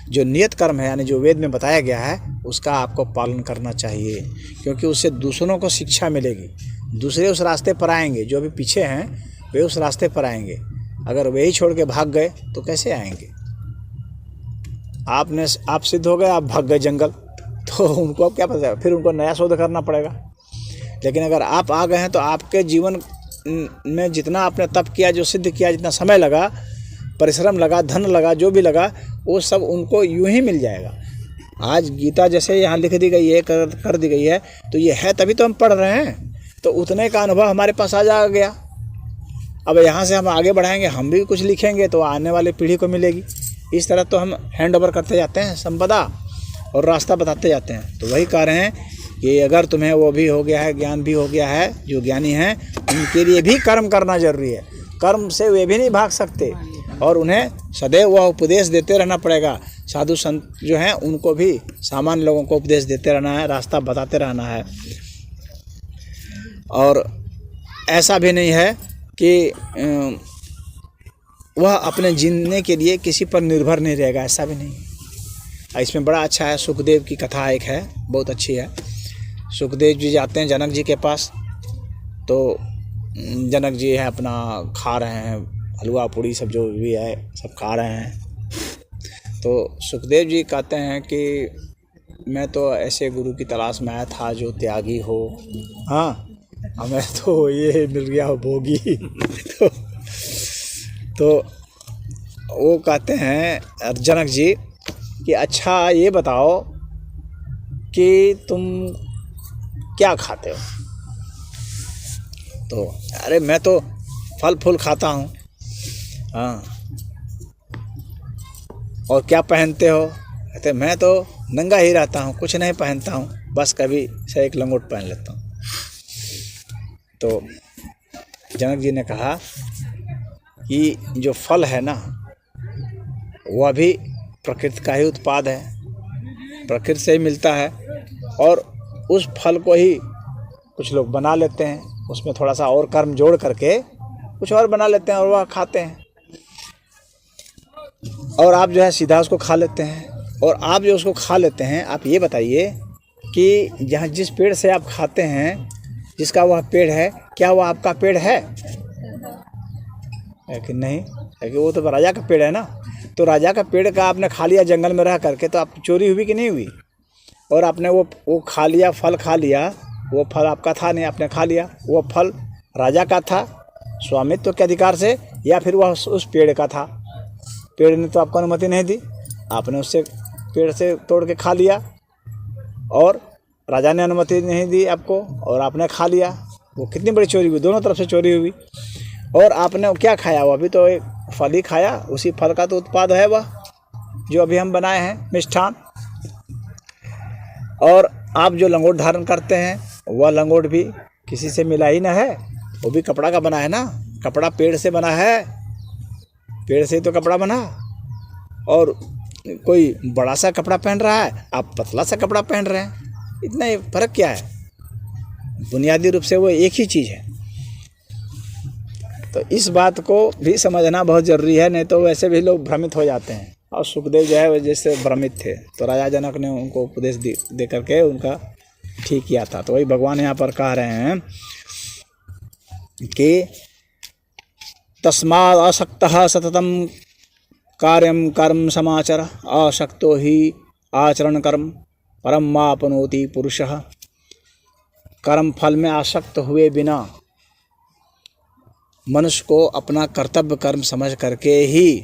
जो नियत कर्म है, यानी जो वेद में बताया गया है, उसका आपको पालन करना चाहिए, क्योंकि उससे दूसरों को शिक्षा मिलेगी। दूसरे उस रास्ते पर आएंगे, जो भी पीछे हैं वे उस रास्ते पर आएंगे। अगर वही छोड़ के भाग गए तो कैसे आएंगे? आप सिद्ध हो गए, आप भाग गए जंगल, तो उनको अब क्या पता है, फिर उनको नया शोध करना पड़ेगा। लेकिन अगर आप आ गए हैं तो आपके जीवन में जितना आपने तप किया, जो सिद्ध किया, जितना समय लगा, परिश्रम लगा, धन लगा, जो भी लगा, वो सब उनको यूं ही मिल जाएगा। आज गीता जैसे यहाँ लिख दी गई है, कर दी गई है, तो ये है तभी तो हम पढ़ रहे हैं, तो उतने का अनुभव हमारे पास आ जा गया। अब यहाँ से हम आगे बढ़ाएंगे, हम भी कुछ लिखेंगे तो आने वाली पीढ़ी को मिलेगी। इस तरह तो हम हैंड ओवर करते जाते हैं संपदा और रास्ता बताते जाते हैं। तो वही कह रहे हैं कि अगर तुम्हें वो भी हो गया है, ज्ञान भी हो गया है, जो ज्ञानी हैं उनके लिए भी कर्म करना जरूरी है। कर्म से वे भी नहीं भाग सकते और उन्हें सदैव वह उपदेश देते रहना पड़ेगा। साधु संत जो हैं उनको भी सामान्य लोगों को उपदेश देते रहना है, रास्ता बताते रहना है। और ऐसा भी नहीं है कि वह अपने जीने के लिए किसी पर निर्भर नहीं रहेगा, ऐसा भी नहीं। इसमें बड़ा अच्छा है, सुखदेव की कथा एक है, बहुत अच्छी है। सुखदेव जी जाते हैं जनक जी के पास, तो जनक जी है अपना खा रहे हैं, हलवा पूड़ी सब जो भी है सब खा रहे हैं। तो सुखदेव जी कहते हैं कि मैं तो ऐसे गुरु की तलाश में आया था जो त्यागी हो, हाँ, हमें तो ये मिल गया हो भोगी। तो वो कहते हैं जनक जी कि अच्छा ये बताओ कि तुम क्या खाते हो? तो अरे मैं तो फल फूल खाता हूँ। हाँ, और क्या पहनते हो? कहते मैं तो नंगा ही रहता हूँ, कुछ नहीं पहनता हूँ, बस कभी से एक लंगोट पहन लेता हूँ। तो जनक जी ने कहा कि जो फल है ना, वह भी प्रकृति का ही उत्पाद है, प्रकृति से ही मिलता है, और उस फल को ही कुछ लोग बना लेते हैं, उसमें थोड़ा सा और कर्म जोड़ करके कुछ और बना लेते हैं और वह खाते हैं। और आप जो है सीधा उसको खा लेते हैं। और आप जो उसको खा लेते हैं, आप ये बताइए कि जहाँ जिस पेड़ से आप खाते हैं, जिसका वह पेड़ है, क्या वह आपका पेड़ है कि नहीं? है कि वो तो राजा का पेड़ है ना। तो राजा का पेड़ का आपने खा लिया जंगल में रह करके, तो आप चोरी हुई कि नहीं हुई? और आपने वो खा लिया, फल खा लिया, वो फल आपका था नहीं, आपने खा लिया। वो फल राजा का था स्वामित्व के अधिकार से, या फिर वह उस पेड़ का था? पेड़ ने तो आपको अनुमति नहीं दी, आपने उससे पेड़ से तोड़ के खा लिया, और राजा ने अनुमति नहीं दी आपको और आपने खा लिया। वो कितनी बड़ी चोरी हुई, दोनों तरफ से चोरी हुई। और आपने क्या खाया? वो अभी तो एक फल ही खाया, उसी फल का तो उत्पाद है वह जो अभी हम बनाए हैं, मिष्ठान। और आप जो लंगोट धारण करते हैं, वह लंगोट भी किसी से मिला ही ना है, वो भी कपड़ा का बना है ना। कपड़ा पेड़ से बना है, पेड़ से ही तो कपड़ा बना। और कोई बड़ा सा कपड़ा पहन रहा है, आप पतला सा कपड़ा पहन रहे हैं, इतना ही फर्क क्या है? बुनियादी रूप से वो एक ही चीज़ है। तो इस बात को भी समझना बहुत ज़रूरी है, नहीं तो वैसे भी लोग भ्रमित हो जाते हैं। और सुखदेव जो है जैसे भ्रमित थे, तो राजा जनक ने उनको उपदेश दे करके उनका ठीक किया था। तो वही भगवान यहाँ पर कह रहे हैं कि तस्माद् आसक्तः सततं कार्यं कर्म समाचर, आसक्तो ही आचरण कर्म परम मापनोति पुरुषः। कर्म फल में आसक्त हुए बिना मनुष्य को अपना कर्तव्य कर्म समझ करके ही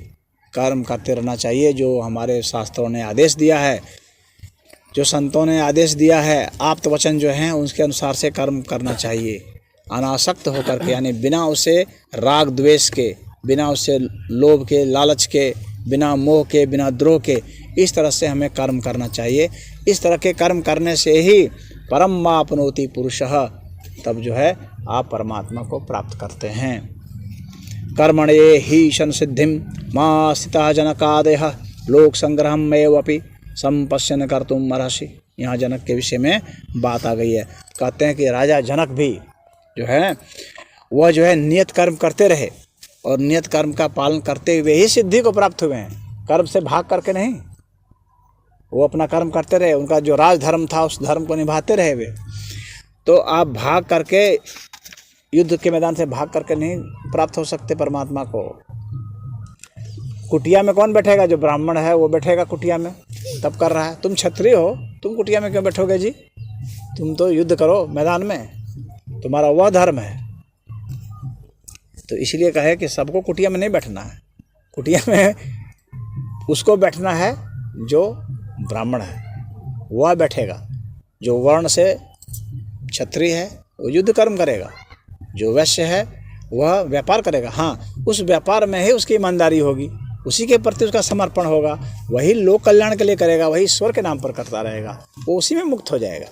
कर्म करते रहना चाहिए, जो हमारे शास्त्रों ने आदेश दिया है, जो संतों ने आदेश दिया है, आप्त वचन जो हैं उसके अनुसार से कर्म करना चाहिए, अनासक्त होकर के, यानी बिना उसे राग द्वेष के, बिना उससे लोभ के, लालच के, बिना मोह के, बिना द्रोह के, इस तरह से हमें कर्म करना चाहिए। इस तरह के कर्म करने से ही परम मापनोति पुरुषः, तब जो है आप परमात्मा को प्राप्त करते हैं। कर्मणे ही संसिद्धिं मा स्थितः जनकादयः लोक संग्रहम् एवपि संपश्यन् कर्तुम् अर्हसि। यहाँ जनक के विषय में बात आ गई है। कहते हैं कि राजा जनक भी जो है वह जो है नियत कर्म करते रहे, और नियत कर्म का पालन करते हुए ही सिद्धि को प्राप्त हुए हैं। कर्म से भाग करके नहीं, वो अपना कर्म करते रहे, उनका जो राज धर्म था उस धर्म को निभाते रहे वे। तो आप भाग करके, युद्ध के मैदान से भाग करके नहीं प्राप्त हो सकते परमात्मा को। कुटिया में कौन बैठेगा? जो ब्राह्मण है वो बैठेगा कुटिया में, तब कर रहा है। तुम क्षत्रिय हो, तुम कुटिया में क्यों बैठोगे जी? तुम तो युद्ध करो मैदान में, तुम्हारा वह धर्म है। तो इसलिए कहे कि सबको कुटिया में नहीं बैठना है, कुटिया में उसको बैठना है जो ब्राह्मण है, वह बैठेगा। जो वर्ण से क्षत्रिय है वो युद्ध कर्म करेगा, जो वैश्य है वह व्यापार करेगा। हाँ, उस व्यापार में ही उसकी ईमानदारी होगी, उसी के प्रति उसका समर्पण होगा, वही लोक कल्याण के लिए करेगा, वही ईश्वर के नाम पर करता रहेगा, वो उसी में मुक्त हो जाएगा।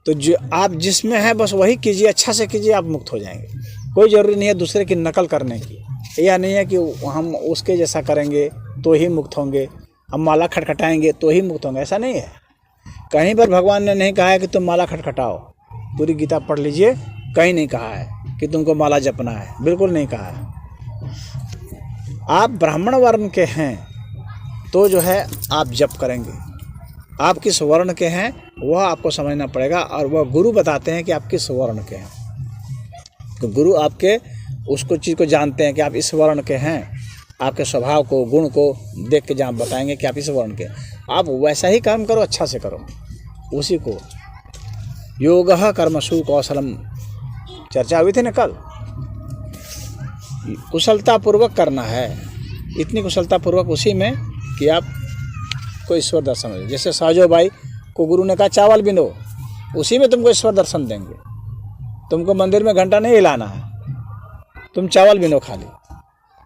तो जो आप जिसमें है बस वही कीजिए, अच्छा से कीजिए, आप मुक्त हो जाएंगे। कोई ज़रूरी नहीं है दूसरे की नकल करने की। यह नहीं है कि हम उसके जैसा करेंगे तो ही मुक्त होंगे, हम माला खटखटाएंगे तो ही मुक्त होंगे, ऐसा नहीं है। कहीं पर भगवान ने नहीं कहा है कि तुम माला खटखटाओ। पूरी गीता पढ़ लीजिए, कहीं नहीं कहा है कि तुमको माला जपना है, बिल्कुल नहीं कहा है। आप ब्राह्मण वर्ण के हैं तो जो है आप जप करेंगे, आप किस वर्ण के हैं वह आपको समझना पड़ेगा, और वह गुरु बताते हैं कि आप किस वर्ण के हैं। तो गुरु आपके उसको चीज़ को जानते हैं कि आप इस वर्ण के हैं, आपके स्वभाव को, गुण को देख के जहाँ बताएंगे कि आप इस वर्ण के, आप वैसा ही काम करो, अच्छा से करो उसी को। योगः कर्मसु कौशलम, चर्चा हुई थी ना कल। कुशलता पूर्वक करना है, इतनी कुशलता पूर्वक उसी में कि आप को ईश्वर दर्शन हो। जैसे सहजो भाई को गुरु ने कहा चावल बिनो, उसी में तुमको ईश्वर दर्शन देंगे। तुमको मंदिर में घंटा नहीं हिलाना है, तुम चावल भी नो खाली।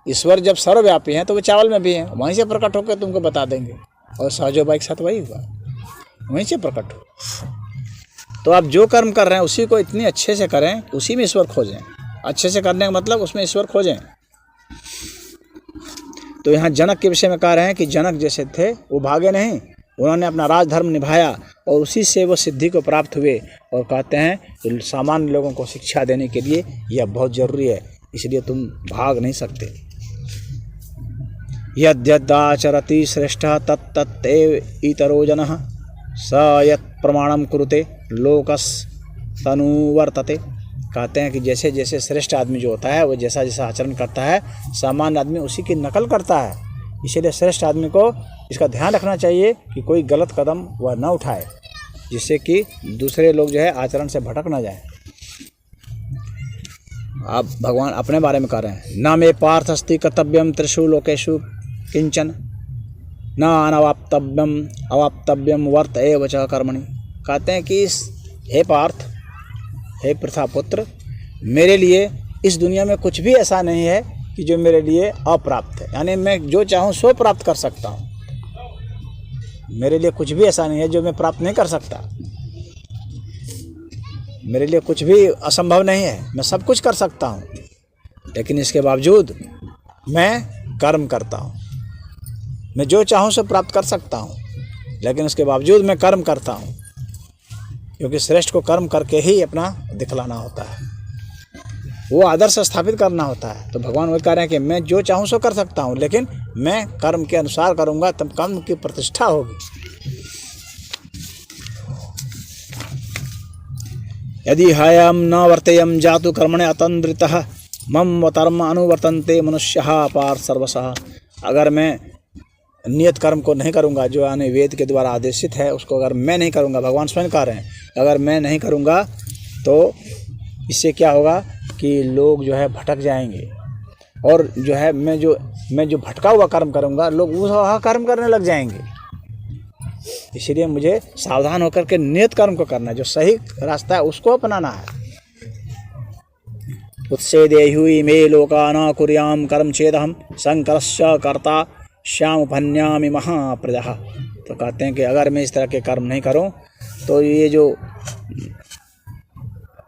ईश्वर जब सर्वव्यापी हैं तो वो चावल में भी हैं, वहीं से प्रकट होकर तुमको बता देंगे। और सहजोबाई के साथ वही हुआ, वहीं से प्रकट हो। तो आप जो कर्म कर रहे हैं उसी को इतनी अच्छे से करें, उसी में ईश्वर खोजें। अच्छे से करने का मतलब उसमें ईश्वर खोजें। तो यहाँ जनक के विषय में कह रहे हैं कि जनक जैसे थे वो भागे नहीं, उन्होंने अपना राजधर्म निभाया और उसी से वो सिद्धि को प्राप्त हुए। और कहते हैं कि सामान्य लोगों को शिक्षा देने के लिए यह बहुत ज़रूरी है, इसलिए तुम भाग नहीं सकते। यद्यदाचरति श्रेष्ठः तत्तत्तेव इतरो जनः स यत् प्रमाणम कुरुते लोकस्तनुवर्तते। कहते हैं कि जैसे जैसे श्रेष्ठ आदमी जो होता है वो जैसा जैसा आचरण करता है, सामान्य आदमी उसी की नकल करता है। इसीलिए श्रेष्ठ आदमी को इसका ध्यान रखना चाहिए कि कोई गलत कदम वह न उठाए, जिससे कि दूसरे लोग जो है आचरण से भटक ना जाए। आप भगवान अपने बारे में कह रहे हैं, न मे पार्थ अस्ति कर्तव्यम त्रिषु लोकेषु किंचन न अवाप्तव्यम वर्त एव च कर्मणि। कहते हैं कि हे पार्थ, हे प्रथापुत्र, मेरे लिए इस दुनिया में कुछ भी ऐसा नहीं है कि जो मेरे लिए अप्राप्त है, यानी मैं जो चाहूँ सो प्राप्त कर सकता हूँ। मेरे लिए कुछ भी ऐसा नहीं है जो मैं प्राप्त नहीं कर सकता। मेरे लिए कुछ भी असंभव नहीं है, मैं सब कुछ कर सकता हूँ। लेकिन इसके बावजूद मैं कर्म करता हूँ। मैं जो चाहूँ सो प्राप्त कर सकता हूँ, लेकिन उसके बावजूद मैं कर्म करता हूँ, क्योंकि श्रेष्ठ को कर्म करके ही अपना दिखलाना होता है, वो आदर्श स्थापित करना होता है। तो भगवान वही कह रहे हैं कि मैं जो चाहूँ सो कर सकता हूँ, लेकिन मैं कर्म के अनुसार करूँगा, तब कर्म की प्रतिष्ठा होगी। यदि हयम न वर्तेयम जातु कर्मणे अतंद्रितः मम कर्म अनुवर्तन्ते मनुष्यः पार्थ सर्वशः। अगर मैं नियत कर्म को नहीं करूँगा, जो यानी वेद के द्वारा आदेशित है, उसको अगर मैं नहीं करूँगा, भगवान स्वयं कह रहे हैं, अगर मैं नहीं करूँगा तो इससे क्या होगा कि लोग जो है भटक जाएंगे। और जो है मैं जो भटका हुआ कर्म करूँगा, लोग वह कर्म करने लग जाएंगे। इसीलिए मुझे सावधान होकर के नियत कर्म को करना है, जो सही रास्ता है उसको अपनाना है। उत्सेदेहि मे लोका न कुर्याम कर्म चेदहम संकरस्य कर्ता श्यामुपन्यामि महाप्रजः। तो कहते हैं कि अगर मैं इस तरह के कर्म नहीं करूं तो ये जो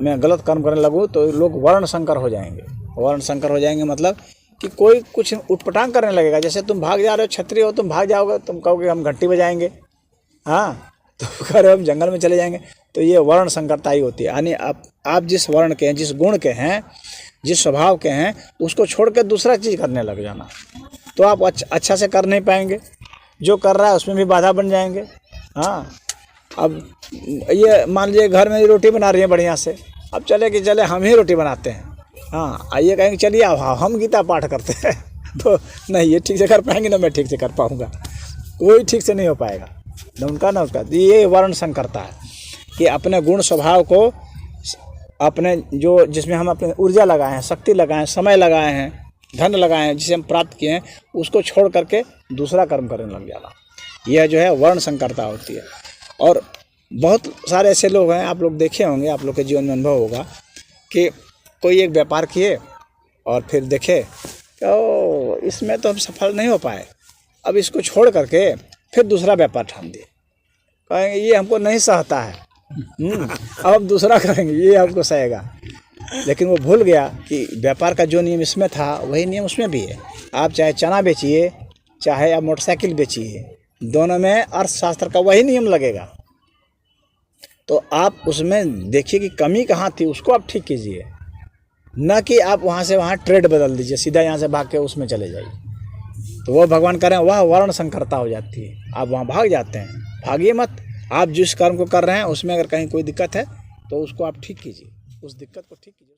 मैं गलत कर्म करने लगूं तो लोग वर्ण संकर हो जाएंगे। वर्ण संकर हो जाएंगे मतलब कि कोई कुछ उटपटांग करने लगेगा। जैसे तुम भाग जा रहे हो, क्षत्रिय हो, तुम भाग जाओगे, तुम कहोगे हम घंटी बजाएंगे, हाँ, तो कह रहे हो हम जंगल में चले जाएंगे। तो ये वर्ण संकरता ही होती है। यानी आप जिस वर्ण के हैं, जिस गुण के हैं, जिस स्वभाव के हैं, उसको छोड़ कर दूसरा चीज़ करने लग जाना, तो आप अच्छा से कर नहीं पाएंगे। जो कर रहा है उसमें भी बाधा बन जाएंगे। हाँ, अब ये मान लीजिए घर में रोटी बना रही है बढ़िया से, अब चले हम ही रोटी बनाते हैं, हाँ, आइए कहेंगे चलिए अब हम गीता पाठ करते हैं तो नहीं, ये ठीक से कर पाएंगे ना मैं ठीक से कर पाऊँगा, कोई ठीक से नहीं हो पाएगा, न उनका न उसका। ये वर्ण संकरता है कि अपने गुण स्वभाव को, अपने जो जिसमें हम अपने ऊर्जा लगाए हैं, शक्ति लगाए हैं, समय लगाए हैं, धन लगाए हैं, जिसे हम प्राप्त किए हैं, उसको छोड़ करके दूसरा कर्म करने लग जाना, यह जो है वर्ण संकरता होती है। और बहुत सारे ऐसे लोग हैं, आप लोग देखे होंगे, आप लोग के जीवन में अनुभव होगा कि कोई एक व्यापार किए और फिर देखे तो इसमें तो हम सफल नहीं हो पाए, अब इसको छोड़ करके फिर दूसरा व्यापार ठान दिए, कहेंगे ये हमको नहीं सहता है, अब हम दूसरा करेंगे, ये हमको सहेगा। लेकिन वो भूल गया कि व्यापार का जो नियम इसमें था वही नियम उसमें भी है। आप चाहे चना बेचिए, चाहे आप मोटरसाइकिल बेचिए, दोनों में अर्थशास्त्र का वही नियम लगेगा। तो आप उसमें देखिए कि कमी कहाँ थी, उसको आप ठीक कीजिए, न कि आप वहाँ से वहाँ ट्रेड बदल दीजिए, सीधा यहाँ से भाग के उसमें चले जाइए। तो वो भगवान कह रहे हैं वह वर्ण संकरता हो जाती है, आप वहाँ भाग जाते हैं। भागिए मत, आप जिस कर्म को कर रहे हैं उसमें अगर कहीं कोई दिक्कत है तो उसको आप ठीक कीजिए, उस दिक्कत को ठीक कीजिए।